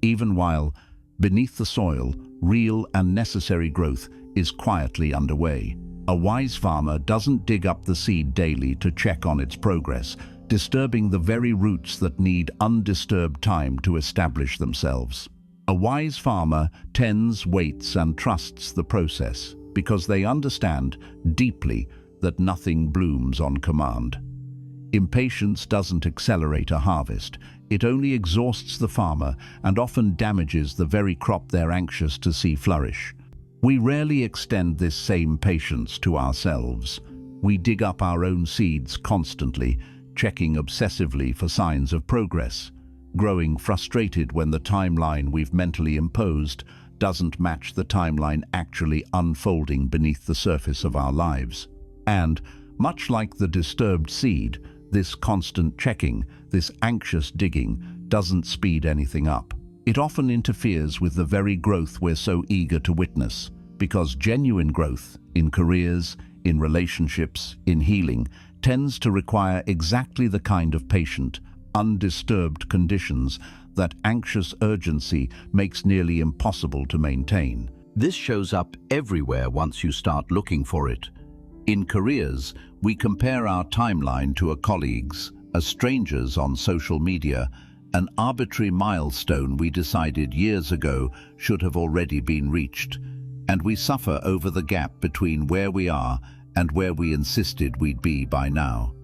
even while, beneath the soil, real and necessary growth is quietly underway. A wise farmer doesn't dig up the seed daily to check on its progress, disturbing the very roots that need undisturbed time to establish themselves. A wise farmer tends, waits, and trusts the process because they understand deeply that nothing blooms on command. Impatience doesn't accelerate a harvest. It only exhausts the farmer and often damages the very crop they're anxious to see flourish. We rarely extend this same patience to ourselves. We dig up our own seeds constantly, checking obsessively for signs of progress. growing frustrated when the timeline we've mentally imposed doesn't match the timeline actually unfolding beneath the surface of our lives. And, much like the disturbed seed, this constant checking, this anxious digging, doesn't speed anything up. It often interferes with the very growth we're so eager to witness, because genuine growth, in careers, in relationships, in healing, tends to require exactly the kind of patient, undisturbed conditions that anxious urgency makes nearly impossible to maintain. This shows up everywhere once you start looking for it. In careers, we compare our timeline to a colleague's, a stranger's on social media, an arbitrary milestone we decided years ago should have already been reached, and we suffer over the gap between where we are and where we insisted we'd be by now.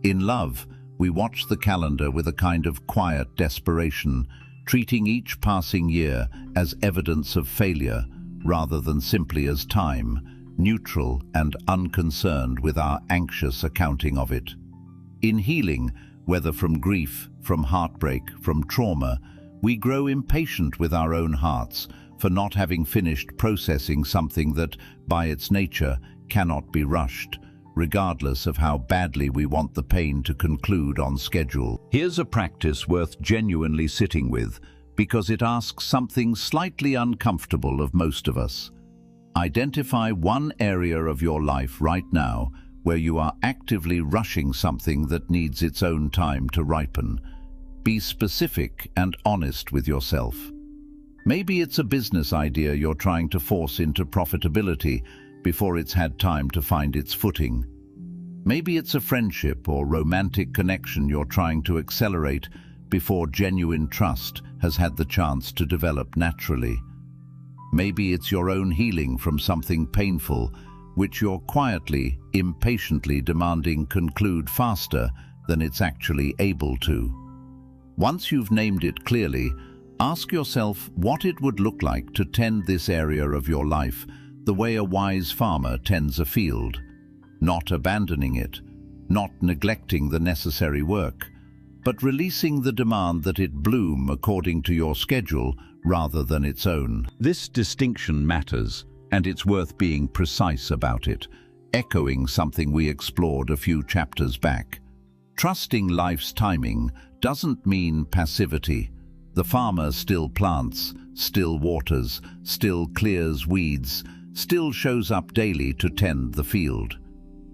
In love, we watch the calendar with a kind of quiet desperation, treating each passing year as evidence of failure rather than simply as time, neutral and unconcerned with our anxious accounting of it. In healing, whether from grief, from heartbreak, from trauma, we grow impatient with our own hearts for not having finished processing something that, by its nature, cannot be rushed, regardless of how badly we want the pain to conclude on schedule. Here's a practice worth genuinely sitting with, because it asks something slightly uncomfortable of most of us. Identify one area of your life right now where you are actively rushing something that needs its own time to ripen. Be specific and honest with yourself. Maybe it's a business idea you're trying to force into profitability before it's had time to find its footing. Maybe it's a friendship or romantic connection you're trying to accelerate before genuine trust has had the chance to develop naturally. Maybe it's your own healing from something painful, which you're quietly, impatiently demanding conclude faster than it's actually able to. Once you've named it clearly, ask yourself what it would look like to tend this area of your life the way a wise farmer tends a field, not abandoning it, not neglecting the necessary work, but releasing the demand that it bloom according to your schedule rather than its own. This distinction matters, and it's worth being precise about it, echoing something we explored a few chapters back. Trusting life's timing doesn't mean passivity. The farmer still plants, still waters, still clears weeds, still shows up daily to tend the field.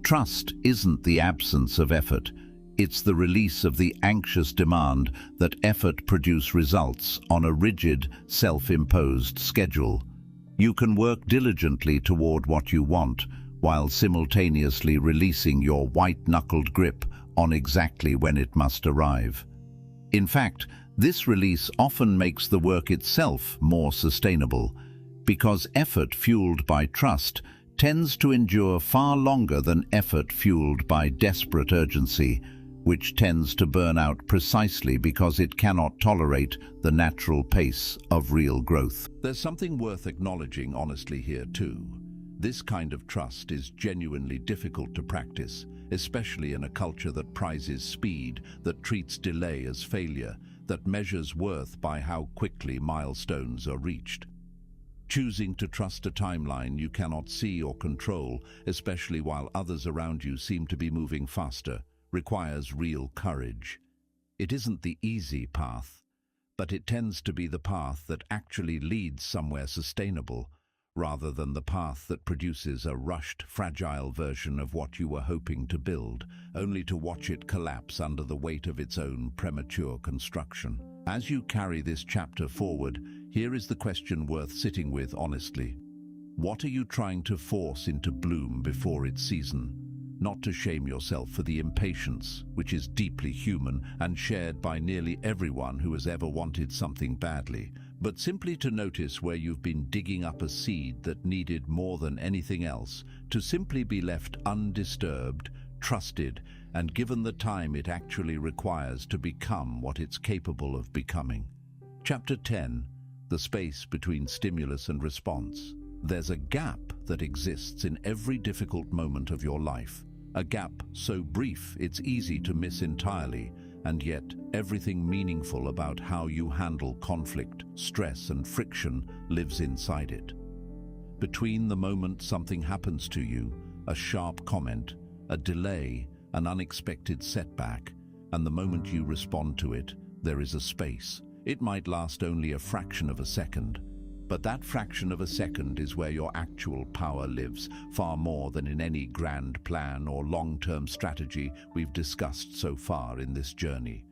Trust isn't the absence of effort. It's the release of the anxious demand that effort produce results on a rigid, self-imposed schedule. You can work diligently toward what you want, while simultaneously releasing your white-knuckled grip on exactly when it must arrive. In fact, this release often makes the work itself more sustainable, because effort fueled by trust tends to endure far longer than effort fueled by desperate urgency, which tends to burn out precisely because it cannot tolerate the natural pace of real growth. There's something worth acknowledging honestly here too. This kind of trust is genuinely difficult to practice, especially in a culture that prizes speed, that treats delay as failure, that measures worth by how quickly milestones are reached. Choosing to trust a timeline you cannot see or control, especially while others around you seem to be moving faster, requires real courage. It isn't the easy path, but it tends to be the path that actually leads somewhere sustainable, rather than the path that produces a rushed, fragile version of what you were hoping to build, only to watch it collapse under the weight of its own premature construction. As you carry this chapter forward, here is the question worth sitting with honestly. What are you trying to force into bloom before its season? Not to shame yourself for the impatience, which is deeply human and shared by nearly everyone who has ever wanted something badly, but simply to notice where you've been digging up a seed that needed more than anything else to simply be left undisturbed, trusted, and given the time it actually requires to become what it's capable of becoming. Chapter 10. The space between stimulus and response. There's a gap that exists in every difficult moment of your life, a gap so brief it's easy to miss entirely, and yet everything meaningful about how you handle conflict, stress, and friction lives inside it. Between the moment something happens to you, a sharp comment, a delay, an unexpected setback, and the moment you respond to it, there is a space. It might last only a fraction of a second, but that fraction of a second is where your actual power lives, far more than in any grand plan or long-term strategy we've discussed so far in this journey.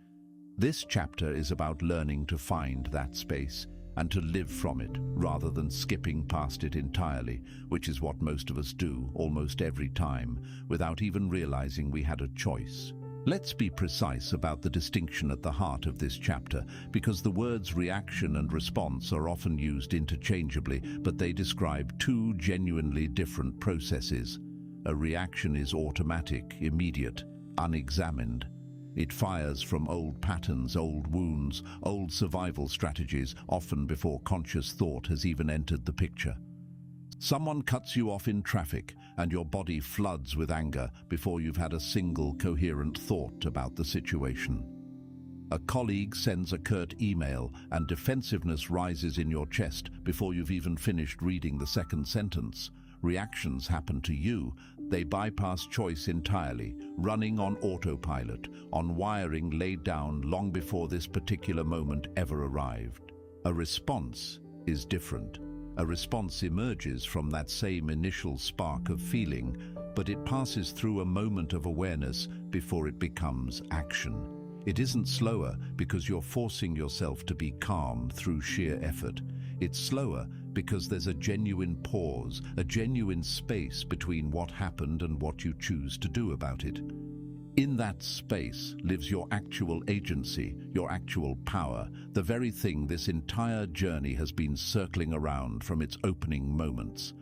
This chapter is about learning to find that space and to live from it rather than skipping past it entirely, which is what most of us do almost every time, without even realizing we had a choice. Let's be precise about the distinction at the heart of this chapter, because the words reaction and response are often used interchangeably, but they describe two genuinely different processes. A reaction is automatic, immediate, unexamined. It fires from old patterns, old wounds, old survival strategies, often before conscious thought has even entered the picture. Someone cuts you off in traffic, and your body floods with anger before you've had a single coherent thought about the situation. A colleague sends a curt email, and defensiveness rises in your chest before you've even finished reading the second sentence. Reactions happen to you. They bypass choice entirely, running on autopilot, on wiring laid down long before this particular moment ever arrived. A response is different. A response emerges from that same initial spark of feeling, but it passes through a moment of awareness before it becomes action. It isn't slower because you're forcing yourself to be calm through sheer effort. It's slower because there's a genuine pause, a genuine space between what happened and what you choose to do about it. In that space lives your actual agency, your actual power, the very thing this entire journey has been circling around from its opening moments.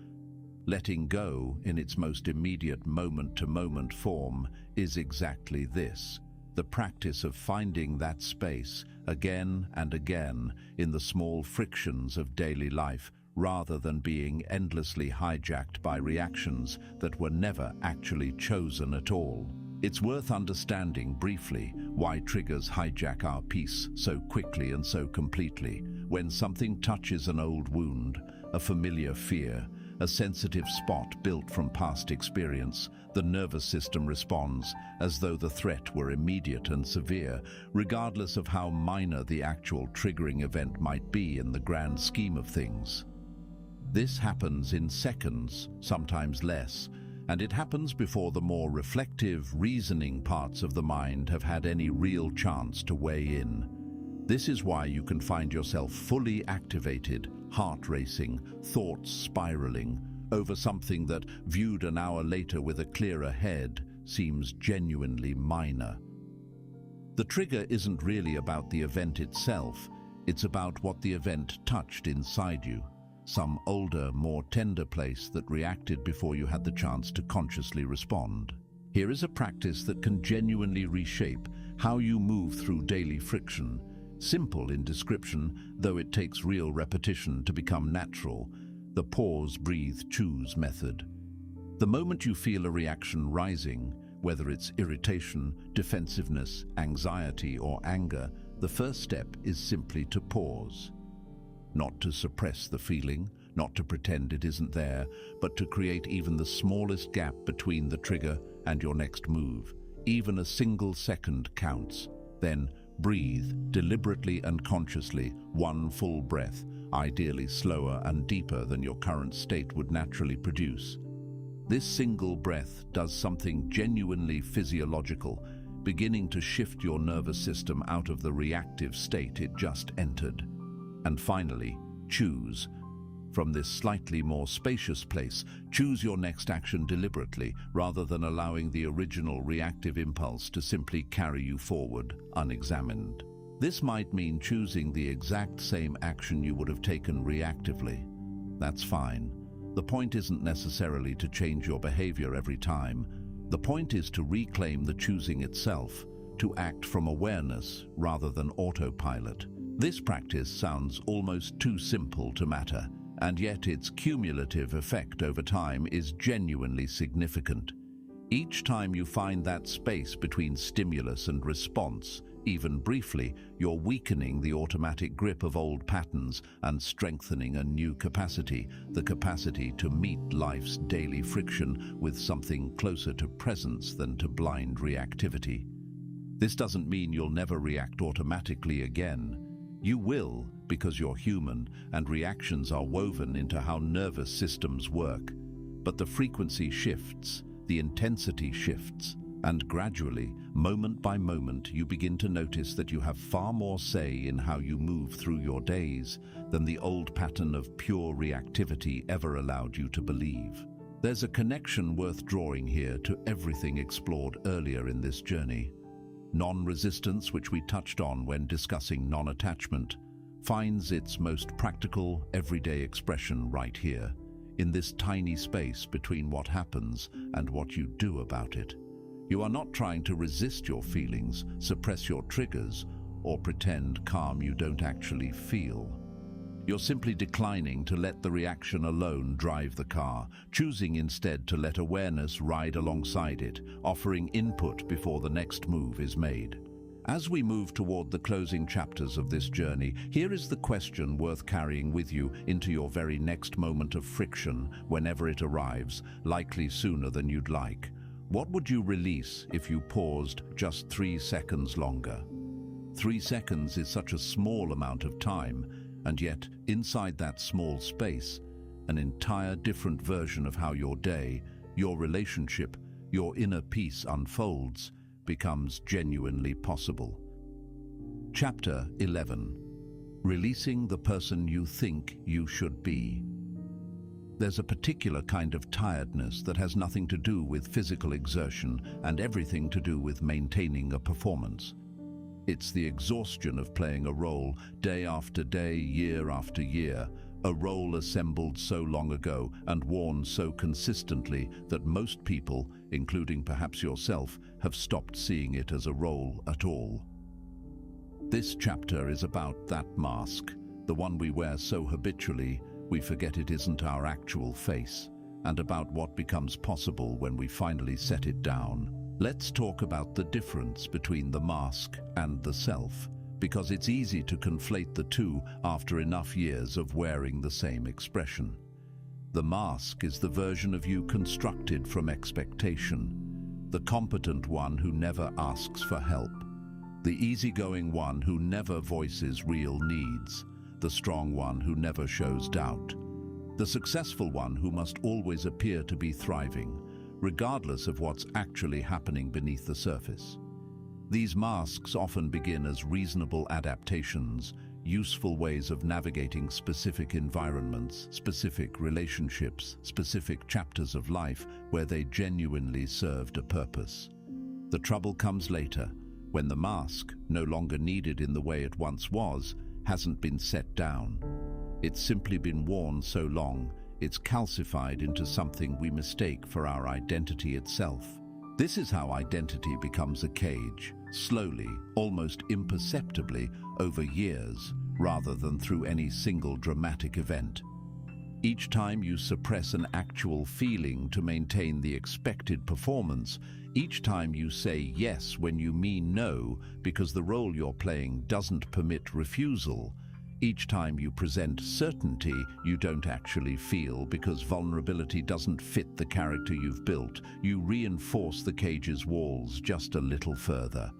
Letting go, in its most immediate moment-to-moment form, is exactly this: the practice of finding that space again and again in the small frictions of daily life, rather than being endlessly hijacked by reactions that were never actually chosen at all. It's worth understanding briefly why triggers hijack our peace so quickly and so completely. When something touches an old wound, a familiar fear, a sensitive spot built from past experience, the nervous system responds as though the threat were immediate and severe, regardless of how minor the actual triggering event might be in the grand scheme of things. This happens in seconds, sometimes less, and it happens before the more reflective, reasoning parts of the mind have had any real chance to weigh in. This is why you can find yourself fully activated, heart racing, thoughts spiraling, over something that, viewed an hour later with a clearer head, seems genuinely minor. The trigger isn't really about the event itself, it's about what the event touched inside you. Some older, more tender place that reacted before you had the chance to consciously respond. Here is a practice that can genuinely reshape how you move through daily friction. Simple in description, though it takes real repetition to become natural. The pause, breathe, choose method. The moment you feel a reaction rising, whether it's irritation, defensiveness, anxiety, or anger, the first step is simply to pause. Not to suppress the feeling, not to pretend it isn't there, but to create even the smallest gap between the trigger and your next move. Even a single second counts. Then breathe, deliberately and consciously, one full breath, ideally slower and deeper than your current state would naturally produce. This single breath does something genuinely physiological, beginning to shift your nervous system out of the reactive state it just entered. And finally, choose. From this slightly more spacious place, choose your next action deliberately, rather than allowing the original reactive impulse to simply carry you forward, unexamined. This might mean choosing the exact same action you would have taken reactively. That's fine. The point isn't necessarily to change your behavior every time. The point is to reclaim the choosing itself, to act from awareness rather than autopilot. This practice sounds almost too simple to matter, and yet its cumulative effect over time is genuinely significant. Each time you find that space between stimulus and response, even briefly, you're weakening the automatic grip of old patterns and strengthening a new capacity, the capacity to meet life's daily friction with something closer to presence than to blind reactivity. This doesn't mean you'll never react automatically again. You will, because you're human, and reactions are woven into how nervous systems work. But the frequency shifts, the intensity shifts, and gradually, moment by moment, you begin to notice that you have far more say in how you move through your days than the old pattern of pure reactivity ever allowed you to believe. There's a connection worth drawing here to everything explored earlier in this journey. Non-resistance, which we touched on when discussing non-attachment, finds its most practical, everyday expression right here, in this tiny space between what happens and what you do about it. You are not trying to resist your feelings, suppress your triggers, or pretend calm you don't actually feel. You're simply declining to let the reaction alone drive the car, choosing instead to let awareness ride alongside it, offering input before the next move is made. As we move toward the closing chapters of this journey, here is the question worth carrying with you into your very next moment of friction, whenever it arrives, likely sooner than you'd like. What would you release if you paused just 3 seconds longer? 3 seconds is such a small amount of time, and yet, inside that small space, an entire different version of how your day, your relationship, your inner peace unfolds, becomes genuinely possible. Chapter 11. Releasing the person you think you should be. There's a particular kind of tiredness that has nothing to do with physical exertion and everything to do with maintaining a performance. It's the exhaustion of playing a role day after day, year after year, a role assembled so long ago and worn so consistently that most people, including perhaps yourself, have stopped seeing it as a role at all. This chapter is about that mask, the one we wear so habitually we forget it isn't our actual face, and about what becomes possible when we finally set it down. Let's talk about the difference between the mask and the self, because it's easy to conflate the two after enough years of wearing the same expression. The mask is the version of you constructed from expectation, the competent one who never asks for help, the easygoing one who never voices real needs, the strong one who never shows doubt, the successful one who must always appear to be thriving, regardless of what's actually happening beneath the surface. These masks often begin as reasonable adaptations, useful ways of navigating specific environments, specific relationships, specific chapters of life where they genuinely served a purpose. The trouble comes later, when the mask, no longer needed in the way it once was, hasn't been set down. It's simply been worn so long, it's calcified into something we mistake for our identity itself. This is how identity becomes a cage, slowly, almost imperceptibly, over years, rather than through any single dramatic event. Each time you suppress an actual feeling to maintain the expected performance, each time you say yes when you mean no because the role you're playing doesn't permit refusal, each time you present certainty you don't actually feel because vulnerability doesn't fit the character you've built, you reinforce the cage's walls just a little further.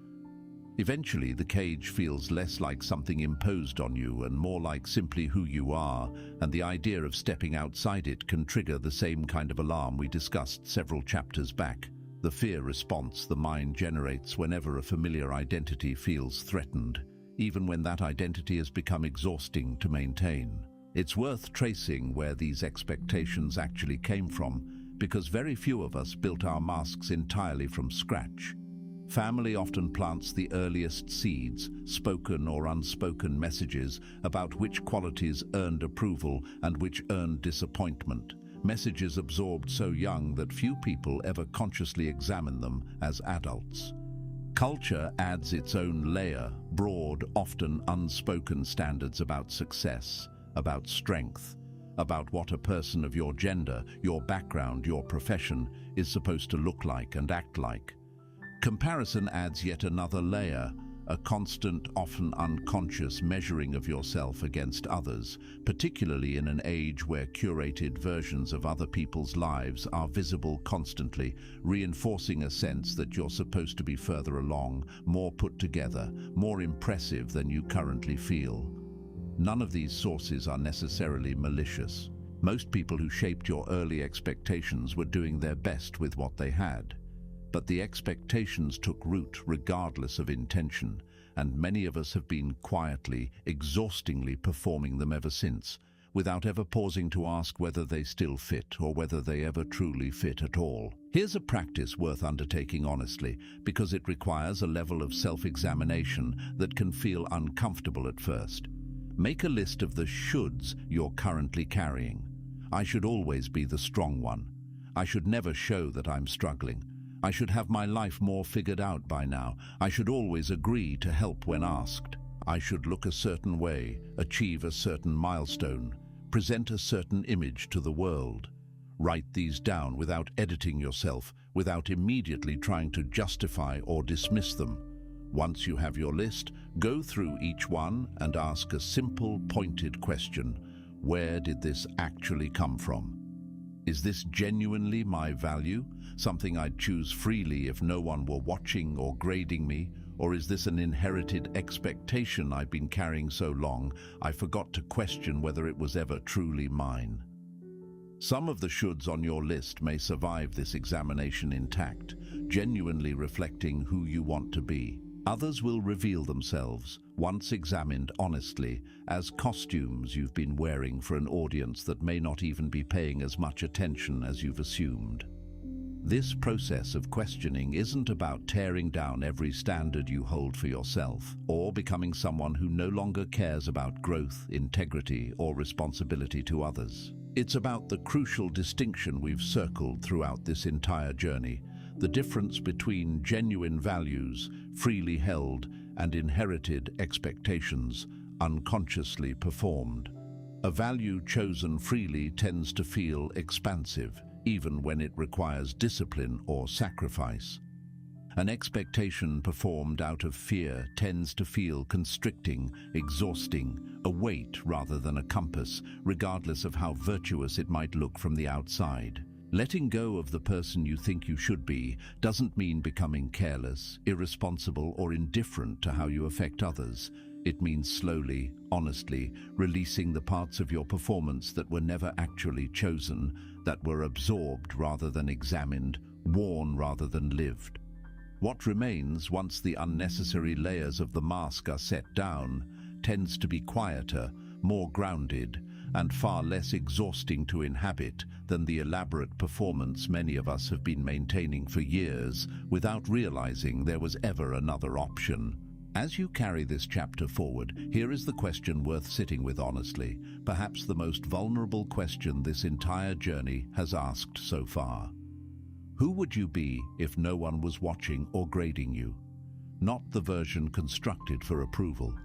Eventually, the cage feels less like something imposed on you and more like simply who you are, and the idea of stepping outside it can trigger the same kind of alarm we discussed several chapters back, the fear response the mind generates whenever a familiar identity feels threatened, even when that identity has become exhausting to maintain. It's worth tracing where these expectations actually came from, because very few of us built our masks entirely from scratch. Family often plants the earliest seeds, spoken or unspoken messages about which qualities earned approval and which earned disappointment, messages absorbed so young that few people ever consciously examine them as adults. Culture adds its own layer, broad, often unspoken standards about success, about strength, about what a person of your gender, your background, your profession is supposed to look like and act like. Comparison adds yet another layer, a constant, often unconscious measuring of yourself against others, particularly in an age where curated versions of other people's lives are visible constantly, reinforcing a sense that you're supposed to be further along, more put together, more impressive than you currently feel. None of these sources are necessarily malicious. Most people who shaped your early expectations were doing their best with what they had. But the expectations took root regardless of intention, and many of us have been quietly, exhaustingly performing them ever since, without ever pausing to ask whether they still fit or whether they ever truly fit at all. Here's a practice worth undertaking honestly, because it requires a level of self-examination that can feel uncomfortable at first. Make a list of the shoulds you're currently carrying. I should always be the strong one. I should never show that I'm struggling. I should have my life more figured out by now. I should always agree to help when asked. I should look a certain way, achieve a certain milestone, present a certain image to the world. Write these down without editing yourself, without immediately trying to justify or dismiss them. Once you have your list, go through each one and ask a simple, pointed question. Where did this actually come from? Is this genuinely my value, something I'd choose freely if no one were watching or grading me? Or is this an inherited expectation I've been carrying so long I forgot to question whether it was ever truly mine? Some of the shoulds on your list may survive this examination intact, genuinely reflecting who you want to be. Others will reveal themselves, once examined honestly, as costumes you've been wearing for an audience that may not even be paying as much attention as you've assumed. This process of questioning isn't about tearing down every standard you hold for yourself, or becoming someone who no longer cares about growth, integrity, or responsibility to others. It's about the crucial distinction we've circled throughout this entire journey, the difference between genuine values, freely held, and inherited expectations, unconsciously performed. A value chosen freely tends to feel expansive, even when it requires discipline or sacrifice. An expectation performed out of fear tends to feel constricting, exhausting, a weight rather than a compass, regardless of how virtuous it might look from the outside. Letting go of the person you think you should be doesn't mean becoming careless, irresponsible, or indifferent to how you affect others. It means slowly, honestly, releasing the parts of your performance that were never actually chosen, that were absorbed rather than examined, worn rather than lived. What remains once the unnecessary layers of the mask are set down tends to be quieter, more grounded, and far less exhausting to inhabit than the elaborate performance many of us have been maintaining for years without realizing there was ever another option. As you carry this chapter forward, here is the question worth sitting with honestly, perhaps the most vulnerable question this entire journey has asked so far. Who would you be if no one was watching or grading you? Not the version constructed for approval.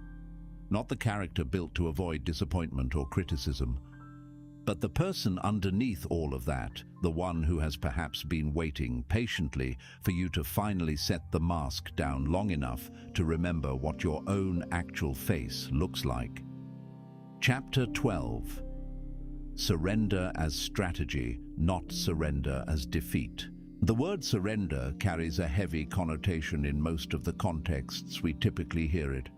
Not the character built to avoid disappointment or criticism, but the person underneath all of that, the one who has perhaps been waiting patiently for you to finally set the mask down long enough to remember what your own actual face looks like. Chapter 12. Surrender as strategy, not surrender as defeat. The word surrender carries a heavy connotation in most of the contexts we typically hear it.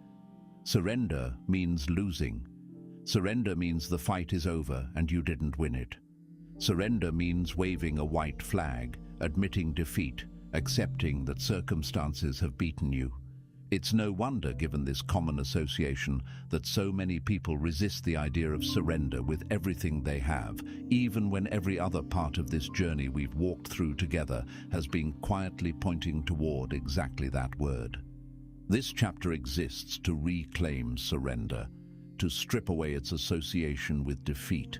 Surrender means losing. Surrender means the fight is over and you didn't win it. Surrender means waving a white flag, admitting defeat, accepting that circumstances have beaten you. It's no wonder, given this common association, that so many people resist the idea of surrender with everything they have, even when every other part of this journey we've walked through together has been quietly pointing toward exactly that word. This chapter exists to reclaim surrender, to strip away its association with defeat,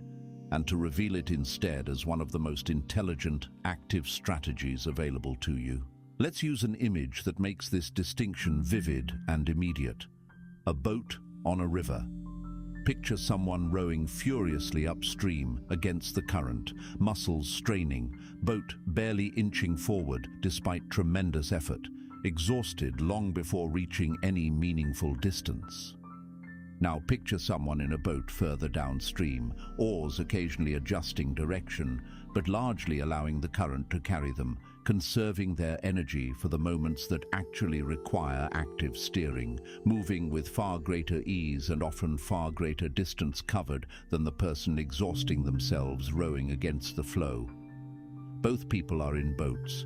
and to reveal it instead as one of the most intelligent, active strategies available to you. Let's use an image that makes this distinction vivid and immediate. A boat on a river. Picture someone rowing furiously upstream against the current, muscles straining, boat barely inching forward despite tremendous effort, exhausted long before reaching any meaningful distance. Now picture someone in a boat further downstream, oars occasionally adjusting direction, but largely allowing the current to carry them, conserving their energy for the moments that actually require active steering, moving with far greater ease and often far greater distance covered than the person exhausting themselves rowing against the flow. Both people are in boats.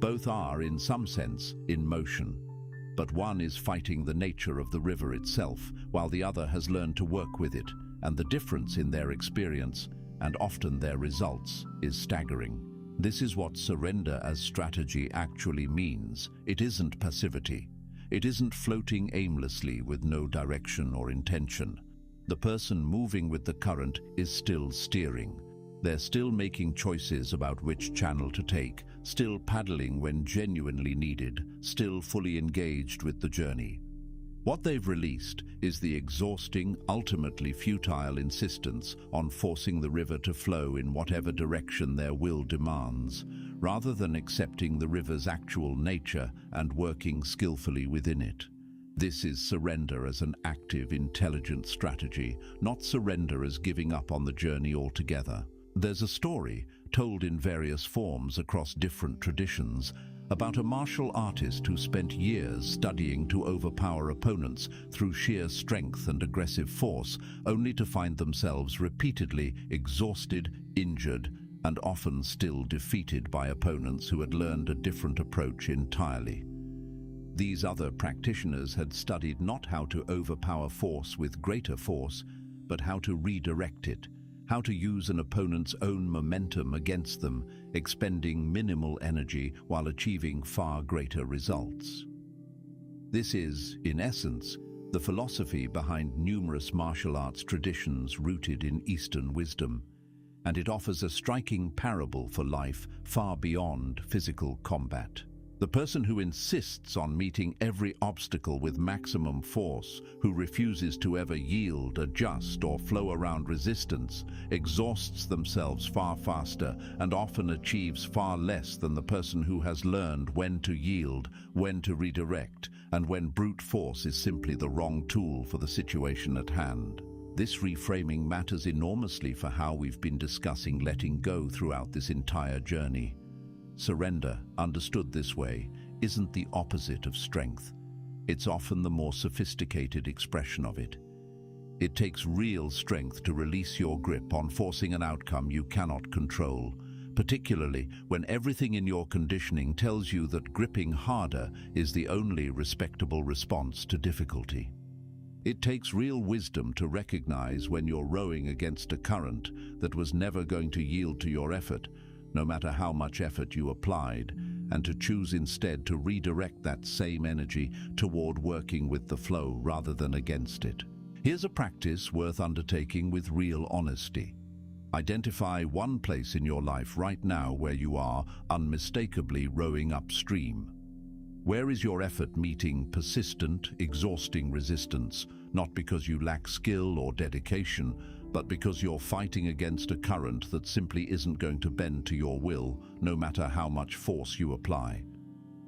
Both are, in some sense, in motion. But one is fighting the nature of the river itself, while the other has learned to work with it, and the difference in their experience, and often their results, is staggering. This is what surrender as strategy actually means. It isn't passivity. It isn't floating aimlessly with no direction or intention. The person moving with the current is still steering. They're still making choices about which channel to take, still paddling when genuinely needed, still fully engaged with the journey. What they've released is the exhausting, ultimately futile insistence on forcing the river to flow in whatever direction their will demands, rather than accepting the river's actual nature and working skillfully within it. This is surrender as an active, intelligent strategy, not surrender as giving up on the journey altogether. There's a story, told in various forms across different traditions, about a martial artist who spent years studying to overpower opponents through sheer strength and aggressive force, only to find themselves repeatedly exhausted, injured, and often still defeated by opponents who had learned a different approach entirely. These other practitioners had studied not how to overpower force with greater force, but how to redirect it, how to use an opponent's own momentum against them, expending minimal energy while achieving far greater results. This is, in essence, the philosophy behind numerous martial arts traditions rooted in Eastern wisdom, and it offers a striking parable for life far beyond physical combat. The person who insists on meeting every obstacle with maximum force, who refuses to ever yield, adjust, or flow around resistance, exhausts themselves far faster and often achieves far less than the person who has learned when to yield, when to redirect, and when brute force is simply the wrong tool for the situation at hand. This reframing matters enormously for how we've been discussing letting go throughout this entire journey. Surrender, understood this way, isn't the opposite of strength. It's often the more sophisticated expression of it. It takes real strength to release your grip on forcing an outcome you cannot control, particularly when everything in your conditioning tells you that gripping harder is the only respectable response to difficulty. It takes real wisdom to recognize when you're rowing against a current that was never going to yield to your effort, no matter how much effort you applied, and to choose instead to redirect that same energy toward working with the flow rather than against it. Here's a practice worth undertaking with real honesty. Identify one place in your life right now where you are unmistakably rowing upstream. Where is your effort meeting persistent, exhausting resistance, not because you lack skill or dedication, but because you're fighting against a current that simply isn't going to bend to your will, no matter how much force you apply?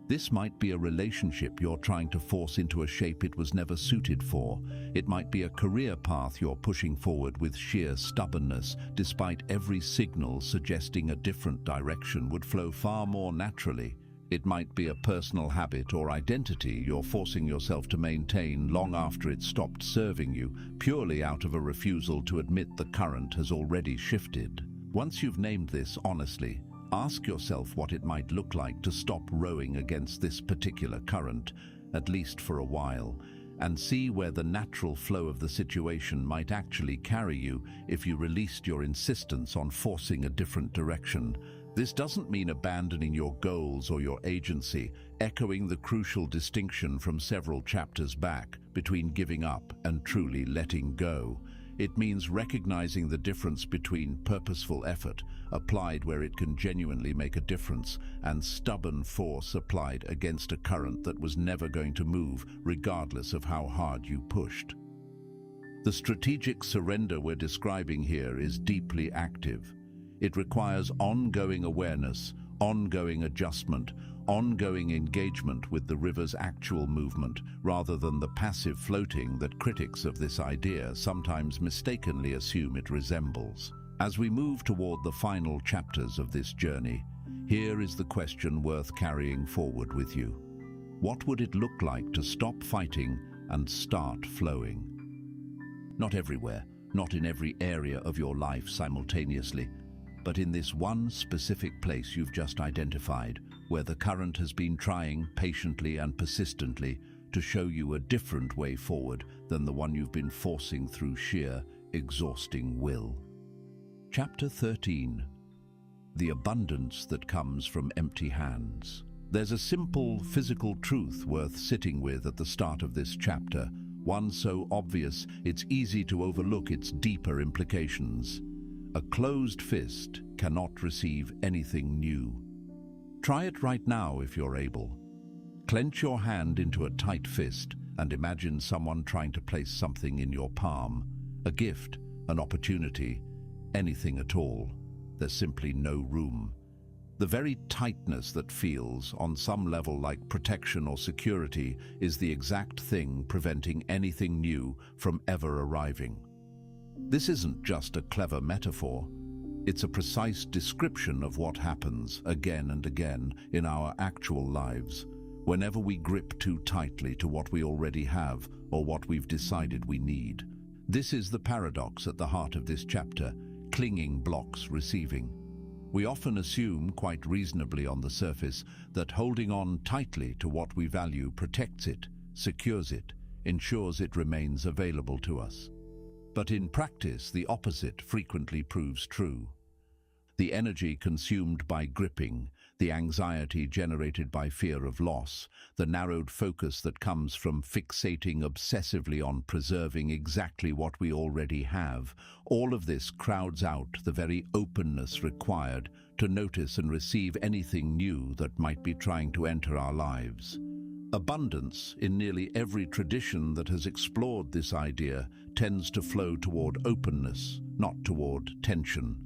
This might be a relationship you're trying to force into a shape it was never suited for. It might be a career path you're pushing forward with sheer stubbornness, despite every signal suggesting a different direction would flow far more naturally. It might be a personal habit or identity you're forcing yourself to maintain long after it stopped serving you, purely out of a refusal to admit the current has already shifted. Once you've named this honestly, ask yourself what it might look like to stop rowing against this particular current, at least for a while, and see where the natural flow of the situation might actually carry you if you released your insistence on forcing a different direction. This doesn't mean abandoning your goals or your agency, echoing the crucial distinction from several chapters back between giving up and truly letting go. It means recognizing the difference between purposeful effort, applied where it can genuinely make a difference, and stubborn force applied against a current that was never going to move, regardless of how hard you pushed. The strategic surrender we're describing here is deeply active. It requires ongoing awareness, ongoing adjustment, ongoing engagement with the river's actual movement, rather than the passive floating that critics of this idea sometimes mistakenly assume it resembles. As we move toward the final chapters of this journey, here is the question worth carrying forward with you. What would it look like to stop fighting and start flowing? Not everywhere, not in every area of your life simultaneously, but in this one specific place you've just identified, where the current has been trying patiently and persistently to show you a different way forward than the one you've been forcing through sheer, exhausting will. Chapter 13. The abundance that comes from empty hands. There's a simple physical truth worth sitting with at the start of this chapter, one so obvious it's easy to overlook its deeper implications. A closed fist cannot receive anything new. Try it right now if you're able. Clench your hand into a tight fist and imagine someone trying to place something in your palm. A gift, an opportunity, anything at all. There's simply no room. The very tightness that feels, on some level, like protection or security is the exact thing preventing anything new from ever arriving. This isn't just a clever metaphor. It's a precise description of what happens again and again in our actual lives, whenever we grip too tightly to what we already have or what we've decided we need. This is the paradox at the heart of this chapter: clinging blocks receiving. We often assume, quite reasonably on the surface, that holding on tightly to what we value protects it, secures it, ensures it remains available to us. But in practice, the opposite frequently proves true. The energy consumed by gripping, the anxiety generated by fear of loss, the narrowed focus that comes from fixating obsessively on preserving exactly what we already have, all of this crowds out the very openness required to notice and receive anything new that might be trying to enter our lives. Abundance, in nearly every tradition that has explored this idea, tends to flow toward openness, not toward tension.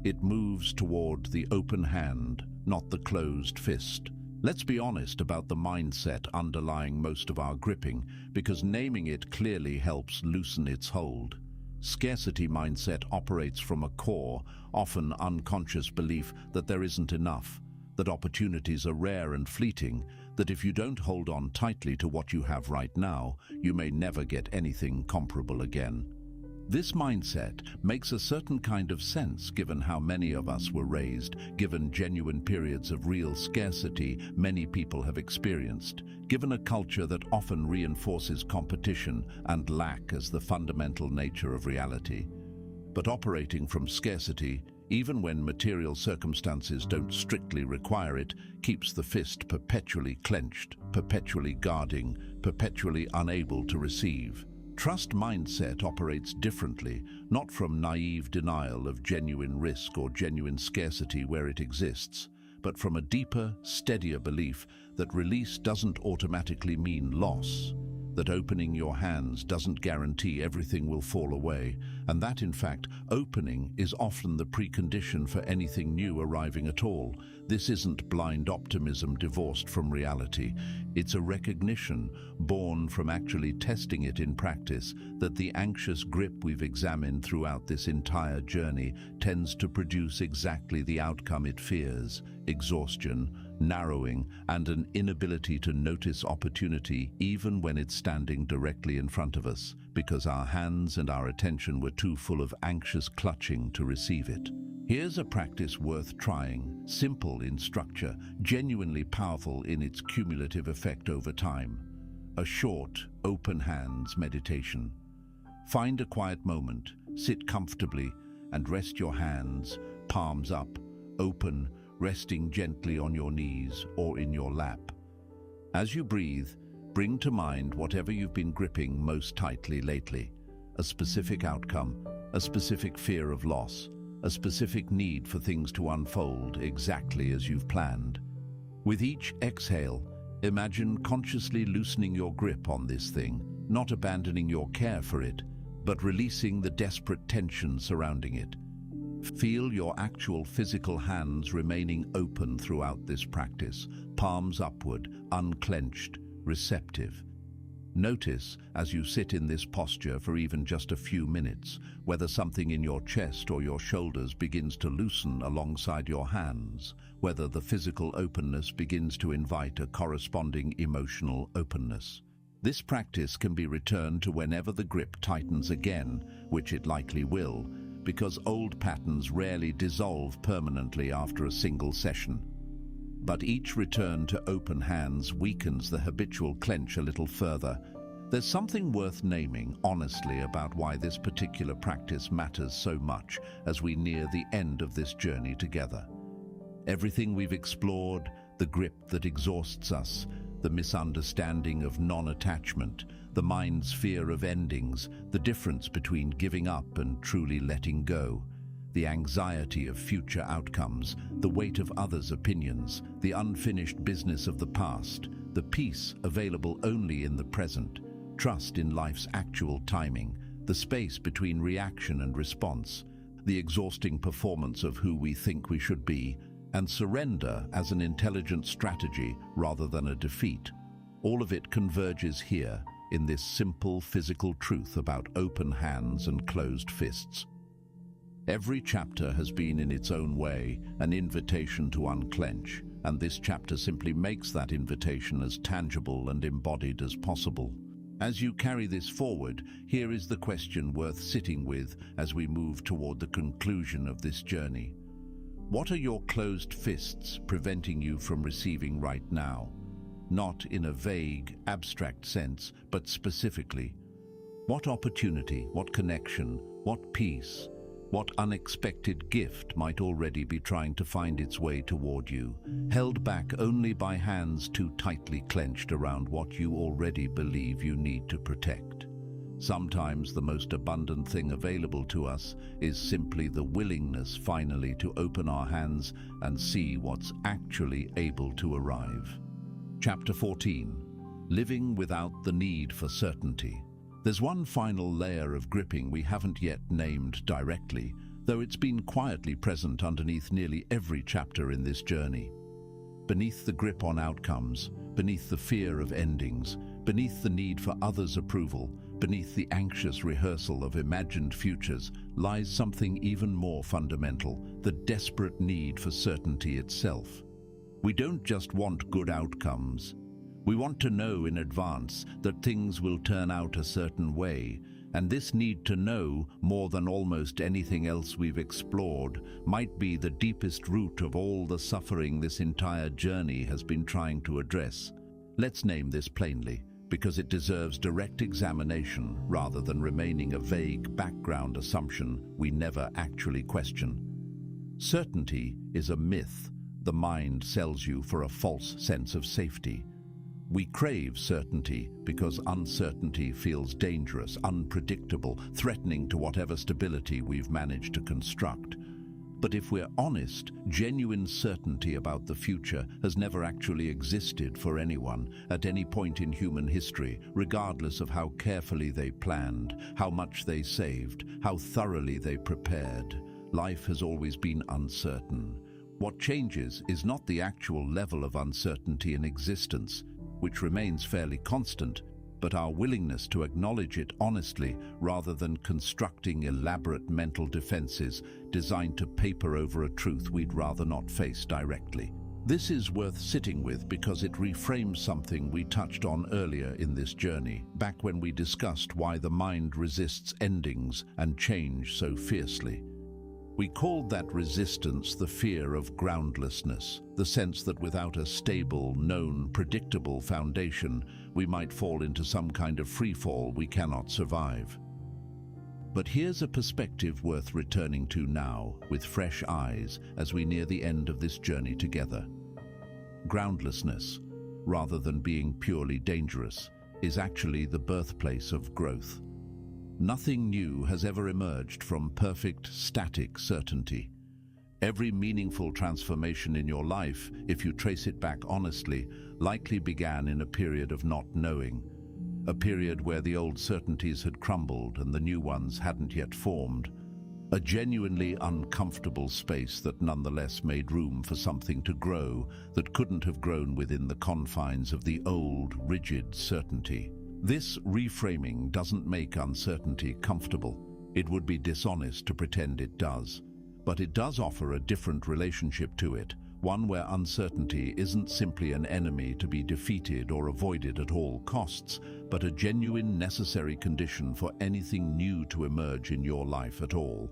It moves toward the open hand, not the closed fist. Let's be honest about the mindset underlying most of our gripping, because naming it clearly helps loosen its hold. Scarcity mindset operates from a core, often unconscious belief that there isn't enough, that opportunities are rare and fleeting, that if you don't hold on tightly to what you have right now, you may never get anything comparable again. This mindset makes a certain kind of sense given how many of us were raised, given genuine periods of real scarcity many people have experienced, given a culture that often reinforces competition and lack as the fundamental nature of reality. But operating from scarcity, even when material circumstances don't strictly require it, keeps the fist perpetually clenched, perpetually guarding, perpetually unable to receive. Trust mindset operates differently, not from naive denial of genuine risk or genuine scarcity where it exists, but from a deeper, steadier belief that release doesn't automatically mean loss, that opening your hands doesn't guarantee everything will fall away, and that, in fact, opening is often the precondition for anything new arriving at all. This isn't blind optimism divorced from reality. It's a recognition, born from actually testing it in practice, that the anxious grip we've examined throughout this entire journey tends to produce exactly the outcome it fears: exhaustion, narrowing, and an inability to notice opportunity even when it's standing directly in front of us, because our hands and our attention were too full of anxious clutching to receive it. Here's a practice worth trying, simple in structure, genuinely powerful in its cumulative effect over time. A short, open hands meditation. Find a quiet moment, sit comfortably, and rest your hands, palms up, open, resting gently on your knees or in your lap. As you breathe, bring to mind whatever you've been gripping most tightly lately. A specific outcome, a specific fear of loss, a specific need for things to unfold exactly as you've planned. With each exhale, imagine consciously loosening your grip on this thing, not abandoning your care for it, but releasing the desperate tension surrounding it. Feel your actual physical hands remaining open throughout this practice, palms upward, unclenched, receptive. Notice, as you sit in this posture for even just a few minutes, whether something in your chest or your shoulders begins to loosen alongside your hands, whether the physical openness begins to invite a corresponding emotional openness. This practice can be returned to whenever the grip tightens again, which it likely will, because old patterns rarely dissolve permanently after a single session. But each return to open hands weakens the habitual clench a little further. There's something worth naming honestly about why this particular practice matters so much as we near the end of this journey together. Everything we've explored, the grip that exhausts us, the misunderstanding of non-attachment, the mind's fear of endings, the difference between giving up and truly letting go, the anxiety of future outcomes, the weight of others' opinions, the unfinished business of the past, the peace available only in the present, trust in life's actual timing, the space between reaction and response, the exhausting performance of who we think we should be, and surrender as an intelligent strategy rather than a defeat. All of it converges here in this simple physical truth about open hands and closed fists. Every chapter has been in its own way an invitation to unclench, and this chapter simply makes that invitation as tangible and embodied as possible. As you carry this forward, here is the question worth sitting with as we move toward the conclusion of this journey. What are your closed fists preventing you from receiving right now? Not in a vague, abstract sense, but specifically. What opportunity, what connection, what peace, what unexpected gift might already be trying to find its way toward you, held back only by hands too tightly clenched around what you already believe you need to protect? Sometimes the most abundant thing available to us is simply the willingness finally to open our hands and see what's actually able to arrive. Chapter 14. Living without the need for certainty. There's one final layer of gripping we haven't yet named directly, though it's been quietly present underneath nearly every chapter in this journey. Beneath the grip on outcomes, beneath the fear of endings, beneath the need for others' approval, beneath the anxious rehearsal of imagined futures, lies something even more fundamental, the desperate need for certainty itself. We don't just want good outcomes. We want to know in advance that things will turn out a certain way, and this need to know, more than almost anything else we've explored, might be the deepest root of all the suffering this entire journey has been trying to address. Let's name this plainly, because it deserves direct examination rather than remaining a vague background assumption we never actually question. Certainty is a myth the mind sells you for a false sense of safety. We crave certainty because uncertainty feels dangerous, unpredictable, threatening to whatever stability we've managed to construct. But if we're honest, genuine certainty about the future has never actually existed for anyone at any point in human history, regardless of how carefully they planned, how much they saved, how thoroughly they prepared. Life has always been uncertain. What changes is not the actual level of uncertainty in existence, which remains fairly constant, but our willingness to acknowledge it honestly rather than constructing elaborate mental defenses designed to paper over a truth we'd rather not face directly. This is worth sitting with because it reframes something we touched on earlier in this journey, back when we discussed why the mind resists endings and change so fiercely. We called that resistance the fear of groundlessness, the sense that without a stable, known, predictable foundation, we might fall into some kind of freefall we cannot survive. But here's a perspective worth returning to now, with fresh eyes, as we near the end of this journey together. Groundlessness, rather than being purely dangerous, is actually the birthplace of growth. Nothing new has ever emerged from perfect, static certainty. Every meaningful transformation in your life, if you trace it back honestly, likely began in a period of not knowing. a period where the old certainties had crumbled and the new ones hadn't yet formed. A genuinely uncomfortable space that nonetheless made room for something to grow that couldn't have grown within the confines of the old, rigid certainty. This reframing doesn't make uncertainty comfortable. It would be dishonest to pretend it does. But it does offer a different relationship to it, one where uncertainty isn't simply an enemy to be defeated or avoided at all costs, but a genuine necessary condition for anything new to emerge in your life at all.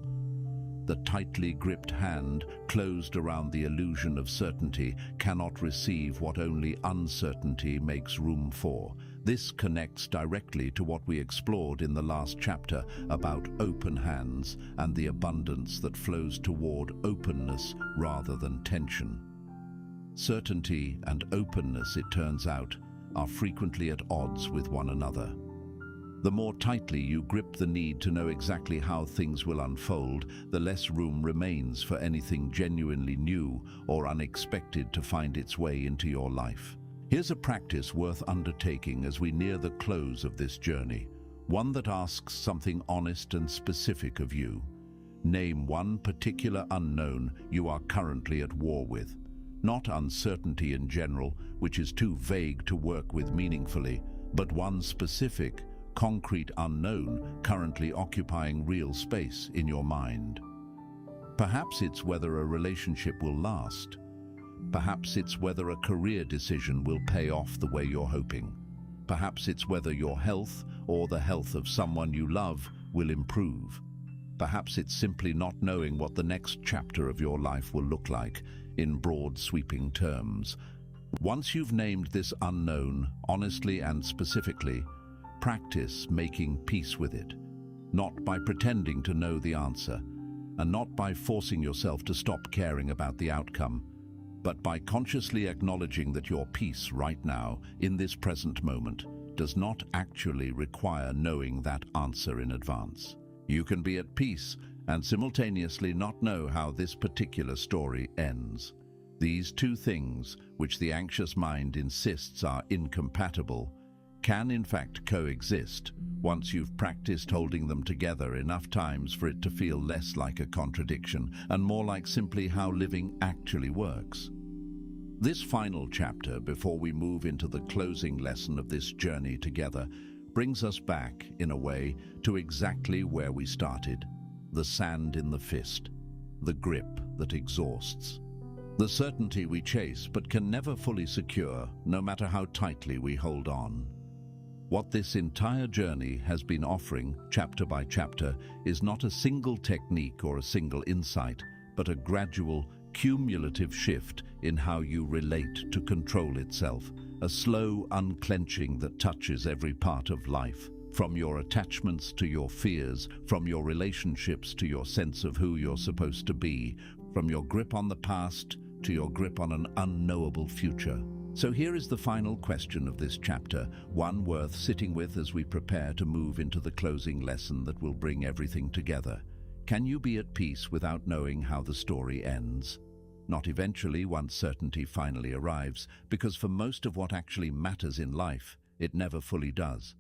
The tightly gripped hand, closed around the illusion of certainty, cannot receive what only uncertainty makes room for. This connects directly to what we explored in the last chapter about open hands and the abundance that flows toward openness rather than tension. Certainty and openness, it turns out, are frequently at odds with one another. The more tightly you grip the need to know exactly how things will unfold, the less room remains for anything genuinely new or unexpected to find its way into your life. Here's a practice worth undertaking as we near the close of this journey, one that asks something honest and specific of you. Name one particular unknown you are currently at war with. Not uncertainty in general, which is too vague to work with meaningfully, but one specific, concrete unknown currently occupying real space in your mind. Perhaps it's whether a relationship will last. Perhaps it's whether a career decision will pay off the way you're hoping. Perhaps it's whether your health or the health of someone you love will improve. Perhaps it's simply not knowing what the next chapter of your life will look like, in broad, sweeping terms. Once you've named this unknown, honestly and specifically, practice making peace with it, not by pretending to know the answer, and not by forcing yourself to stop caring about the outcome, but by consciously acknowledging that your peace right now, in this present moment, does not actually require knowing that answer in advance. You can be at peace and simultaneously not know how this particular story ends. These two things, which the anxious mind insists are incompatible, can in fact coexist once you've practiced holding them together enough times for it to feel less like a contradiction and more like simply how living actually works. This final chapter, before we move into the closing lesson of this journey together, brings us back, in a way, to exactly where we started. The sand in the fist, the grip that exhausts. The certainty we chase but can never fully secure, no matter how tightly we hold on. What this entire journey has been offering, chapter by chapter, is not a single technique or a single insight, but a gradual, cumulative shift in how you relate to control itself, a slow unclenching that touches every part of life, from your attachments to your fears, from your relationships to your sense of who you're supposed to be, from your grip on the past to your grip on an unknowable future. So here is the final question of this chapter, one worth sitting with as we prepare to move into the closing lesson that will bring everything together. Can you be at peace without knowing how the story ends? Not eventually, once certainty finally arrives, because for most of what actually matters in life, it never fully does.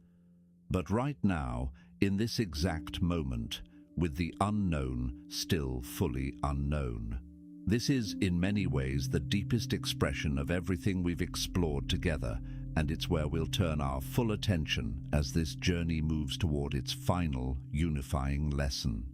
But right now, in this exact moment, with the unknown still fully unknown. This is, in many ways, the deepest expression of everything we've explored together, and it's where we'll turn our full attention as this journey moves toward its final, unifying lesson.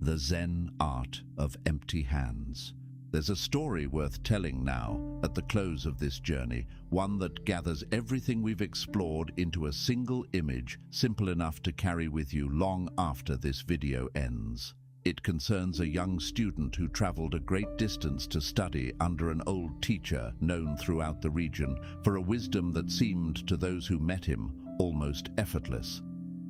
The Zen art of empty hands. There's a story worth telling now, at the close of this journey, one that gathers everything we've explored into a single image, simple enough to carry with you long after this video ends. It concerns a young student who traveled a great distance to study under an old teacher known throughout the region for a wisdom that seemed to those who met him almost effortless.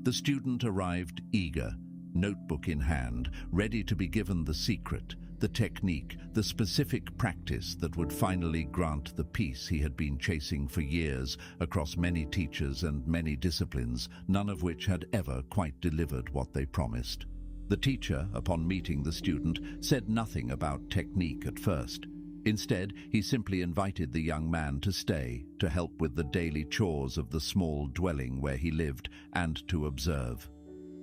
The student arrived eager, notebook in hand, ready to be given the secret, the technique, the specific practice that would finally grant the peace he had been chasing for years across many teachers and many disciplines, none of which had ever quite delivered what they promised. The teacher, upon meeting the student, said nothing about technique at first. Instead, he simply invited the young man to stay, to help with the daily chores of the small dwelling where he lived, and to observe.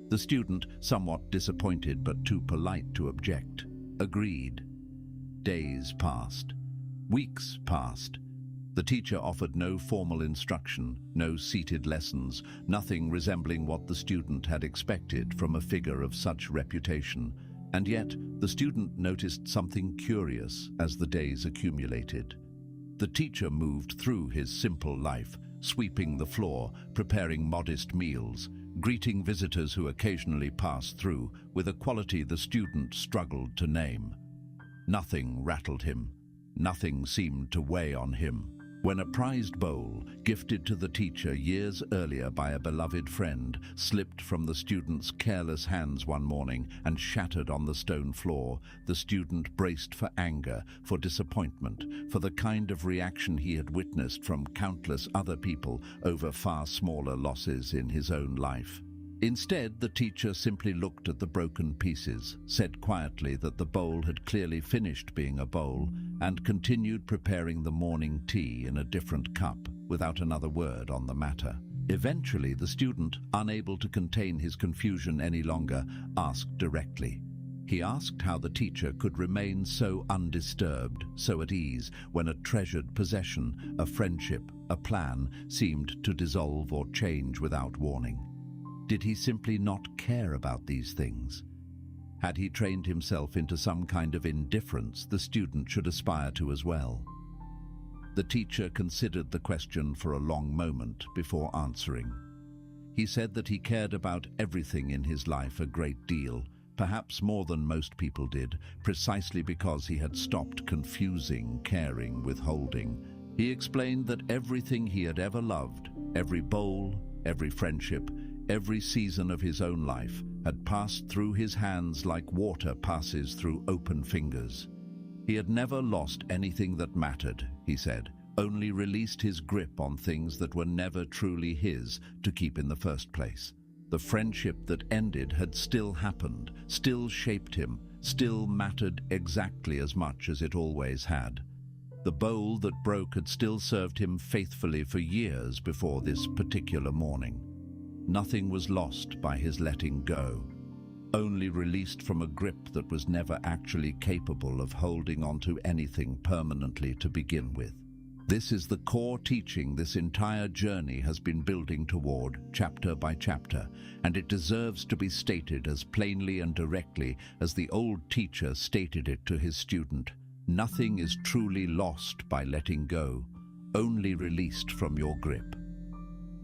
The student, somewhat disappointed but too polite to object, agreed. Days passed. Weeks passed. The teacher offered no formal instruction, no seated lessons, nothing resembling what the student had expected from a figure of such reputation. And yet, the student noticed something curious as the days accumulated. The teacher moved through his simple life, sweeping the floor, preparing modest meals, greeting visitors who occasionally passed through with a quality the student struggled to name. Nothing rattled him. Nothing seemed to weigh on him. When a prized bowl, gifted to the teacher years earlier by a beloved friend, slipped from the student's careless hands one morning and shattered on the stone floor, the student braced for anger, for disappointment, for the kind of reaction he had witnessed from countless other people over far smaller losses in his own life. Instead, the teacher simply looked at the broken pieces, said quietly that the bowl had clearly finished being a bowl, and continued preparing the morning tea in a different cup, without another word on the matter. Eventually, the student, unable to contain his confusion any longer, asked directly. He asked how the teacher could remain so undisturbed, so at ease, when a treasured possession, a friendship, a plan, seemed to dissolve or change without warning. Did he simply not care about these things? Had he trained himself into some kind of indifference the student should aspire to as well? The teacher considered the question for a long moment before answering. He said that he cared about everything in his life a great deal, perhaps more than most people did, precisely because he had stopped confusing caring with holding. He explained that everything he had ever loved, every bowl, every friendship, every season of his own life, had passed through his hands like water passes through open fingers. He had never lost anything that mattered, he said, only released his grip on things that were never truly his to keep in the first place. The friendship that ended had still happened, still shaped him, still mattered exactly as much as it always had. The bowl that broke had still served him faithfully for years before this particular morning. Nothing was lost by his letting go, only released from a grip that was never actually capable of holding onto anything permanently to begin with. This is the core teaching this entire journey has been building toward, chapter by chapter, and it deserves to be stated as plainly and directly as the old teacher stated it to his student. Nothing is truly lost by letting go, only released from your grip.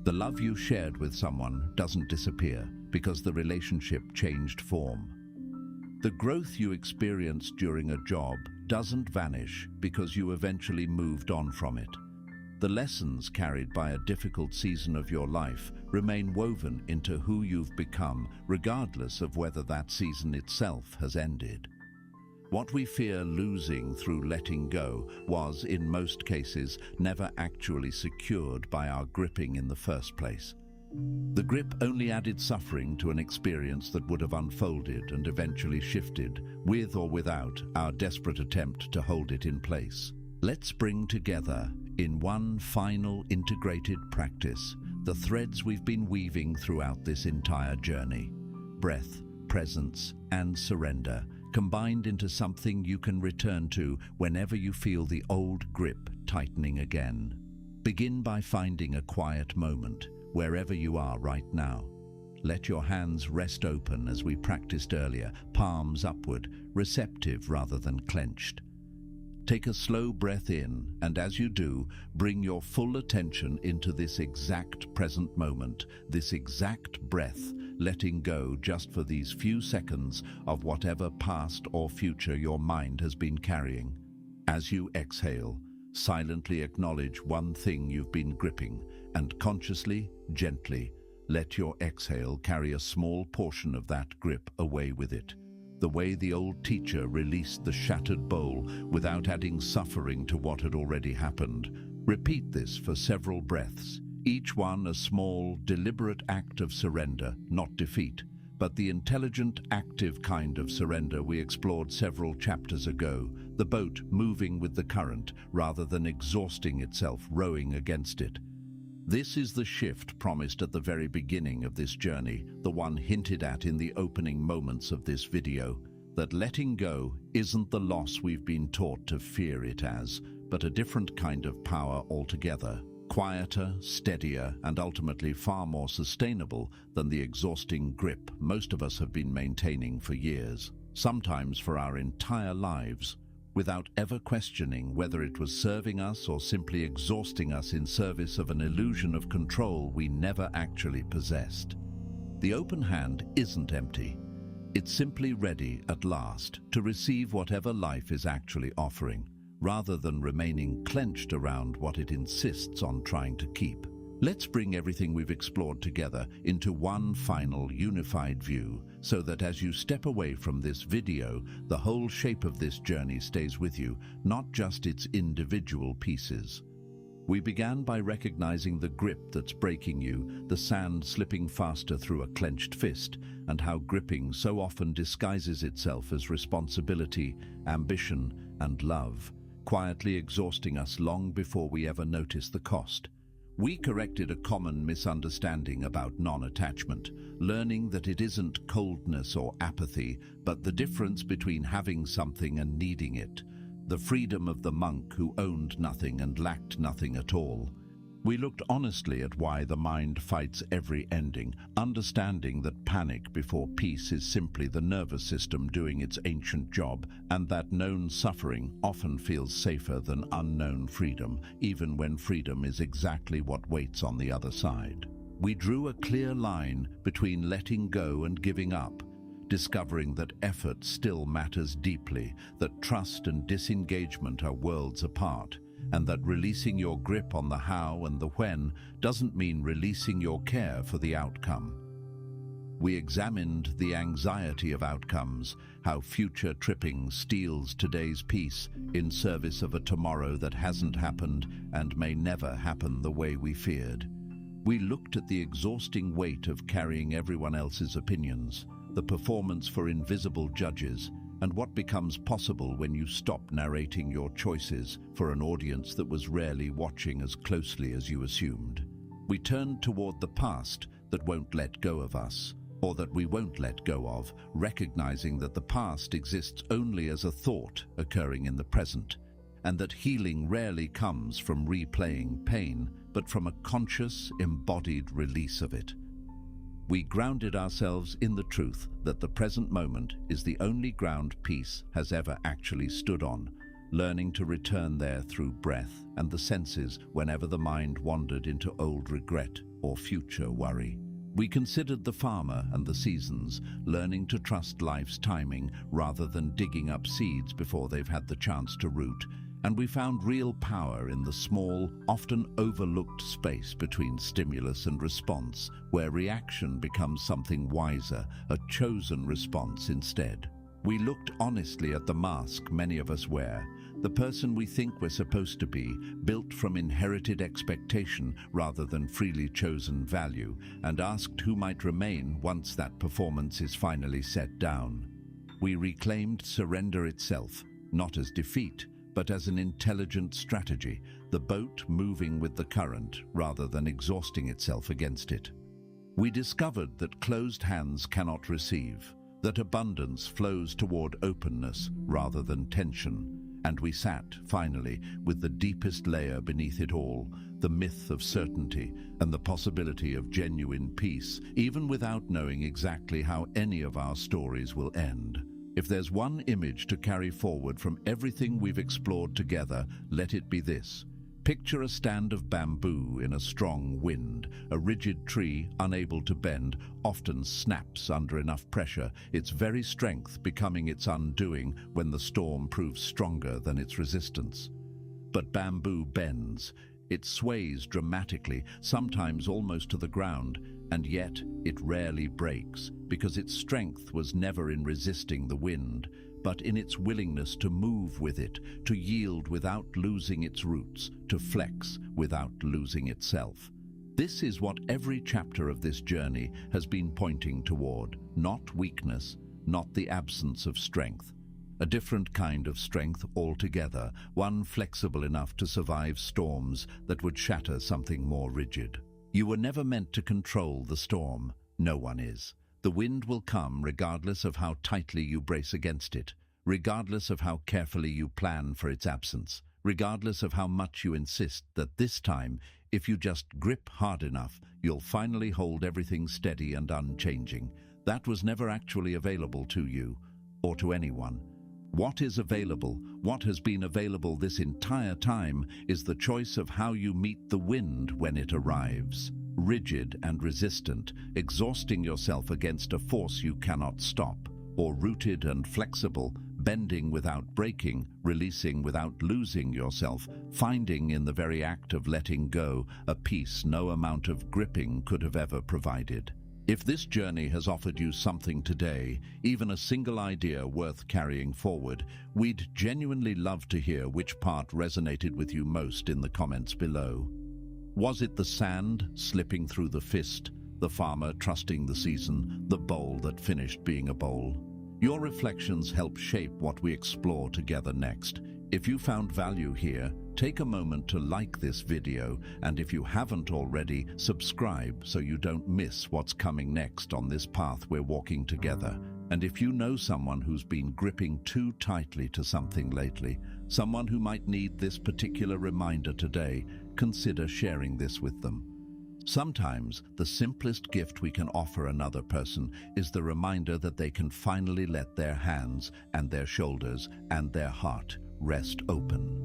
The love you shared with someone doesn't disappear because the relationship changed form. The growth you experienced during a job doesn't vanish because you eventually moved on from it. The lessons carried by a difficult season of your life remain woven into who you've become, regardless of whether that season itself has ended. What we fear losing through letting go was, in most cases, never actually secured by our gripping in the first place. The grip only added suffering to an experience that would have unfolded and eventually shifted, with or without our desperate attempt to hold it in place. Let's bring together, in one final integrated practice, the threads we've been weaving throughout this entire journey. Breath, presence, and surrender, combined into something you can return to whenever you feel the old grip tightening again. Begin by finding a quiet moment, wherever you are right now. Let your hands rest open as we practiced earlier, palms upward, receptive rather than clenched. Take a slow breath in, and as you do, bring your full attention into this exact present moment, this exact breath, letting go just for these few seconds of whatever past or future your mind has been carrying. As you exhale, silently acknowledge one thing you've been gripping, and consciously, gently, let your exhale carry a small portion of that grip away with it. The way the old teacher released the shattered bowl without adding suffering to what had already happened. Repeat this for several breaths, each one a small, deliberate act of surrender, not defeat, but the intelligent, active kind of surrender we explored several chapters ago, the boat moving with the current rather than exhausting itself rowing against it. This is the shift promised at the very beginning of this journey, the one hinted at in the opening moments of this video, that letting go isn't the loss we've been taught to fear it as, but a different kind of power altogether, quieter, steadier, and ultimately far more sustainable than the exhausting grip most of us have been maintaining for years, sometimes for our entire lives, without ever questioning whether it was serving us or simply exhausting us in service of an illusion of control we never actually possessed. The open hand isn't empty. It's simply ready at last to receive whatever life is actually offering, rather than remaining clenched around what it insists on trying to keep. Let's bring everything we've explored together into one final unified view, so that as you step away from this video, the whole shape of this journey stays with you, not just its individual pieces. We began by recognizing the grip that's breaking you, the sand slipping faster through a clenched fist, and how gripping so often disguises itself as responsibility, ambition, and love, quietly exhausting us long before we ever notice the cost. We corrected a common misunderstanding about non-attachment, learning that it isn't coldness or apathy, but the difference between having something and needing it, the freedom of the monk who owned nothing and lacked nothing at all. We looked honestly at why the mind fights every ending, understanding that panic before peace is simply the nervous system doing its ancient job, and that known suffering often feels safer than unknown freedom, even when freedom is exactly what waits on the other side. We drew a clear line between letting go and giving up, discovering that effort still matters deeply, that trust and disengagement are worlds apart, and that releasing your grip on the how and the when doesn't mean releasing your care for the outcome. We examined the anxiety of outcomes, how future tripping steals today's peace in service of a tomorrow that hasn't happened and may never happen the way we feared. We looked at the exhausting weight of carrying everyone else's opinions, the performance for invisible judges, and what becomes possible when you stop narrating your choices for an audience that was rarely watching as closely as you assumed. We turned toward the past that won't let go of us, or that we won't let go of, recognizing that the past exists only as a thought occurring in the present, and that healing rarely comes from replaying pain, but from a conscious, embodied release of it. We grounded ourselves in the truth that the present moment is the only ground peace has ever actually stood on, learning to return there through breath and the senses whenever the mind wandered into old regret or future worry. We considered the farmer and the seasons, learning to trust life's timing rather than digging up seeds before they've had the chance to root. And we found real power in the small, often overlooked space between stimulus and response, where reaction becomes something wiser, a chosen response instead. We looked honestly at the mask many of us wear, the person we think we're supposed to be, built from inherited expectation rather than freely chosen value, and asked who might remain once that performance is finally set down. We reclaimed surrender itself, not as defeat, but as an intelligent strategy, the boat moving with the current rather than exhausting itself against it. We discovered that closed hands cannot receive, that abundance flows toward openness rather than tension, and we sat, finally, with the deepest layer beneath it all, the myth of certainty and the possibility of genuine peace, even without knowing exactly how any of our stories will end. If there's one image to carry forward from everything we've explored together, let it be this. Picture a stand of bamboo in a strong wind. A rigid tree, unable to bend, often snaps under enough pressure, its very strength becoming its undoing when the storm proves stronger than its resistance. But bamboo bends. It sways dramatically, sometimes almost to the ground, and yet it rarely breaks, because its strength was never in resisting the wind, but in its willingness to move with it, to yield without losing its roots, to flex without losing itself. This is what every chapter of this journey has been pointing toward, not weakness, not the absence of strength, A different kind of strength altogether, one flexible enough to survive storms that would shatter something more rigid. You were never meant to control the storm. No one is. The wind will come regardless of how tightly you brace against it, regardless of how carefully you plan for its absence, regardless of how much you insist that this time, if you just grip hard enough, you'll finally hold everything steady and unchanging. That was never actually available to you, or to anyone. What is available, what has been available this entire time, is the choice of how you meet the wind when it arrives. Rigid and resistant, exhausting yourself against a force you cannot stop, or rooted and flexible, bending without breaking, releasing without losing yourself, finding in the very act of letting go a peace no amount of gripping could have ever provided. If this journey has offered you something today, even a single idea worth carrying forward, we'd genuinely love to hear which part resonated with you most in the comments below. Was it the sand slipping through the fist, the farmer trusting the season, the bowl that finished being a bowl? Your reflections help shape what we explore together next. If you found value here, take a moment to like this video, and if you haven't already, subscribe so you don't miss what's coming next on this path we're walking together. And if you know someone who's been gripping too tightly to something lately, someone who might need this particular reminder today, consider sharing this with them. Sometimes the simplest gift we can offer another person is the reminder that they can finally let their hands and their shoulders and their heart rest open.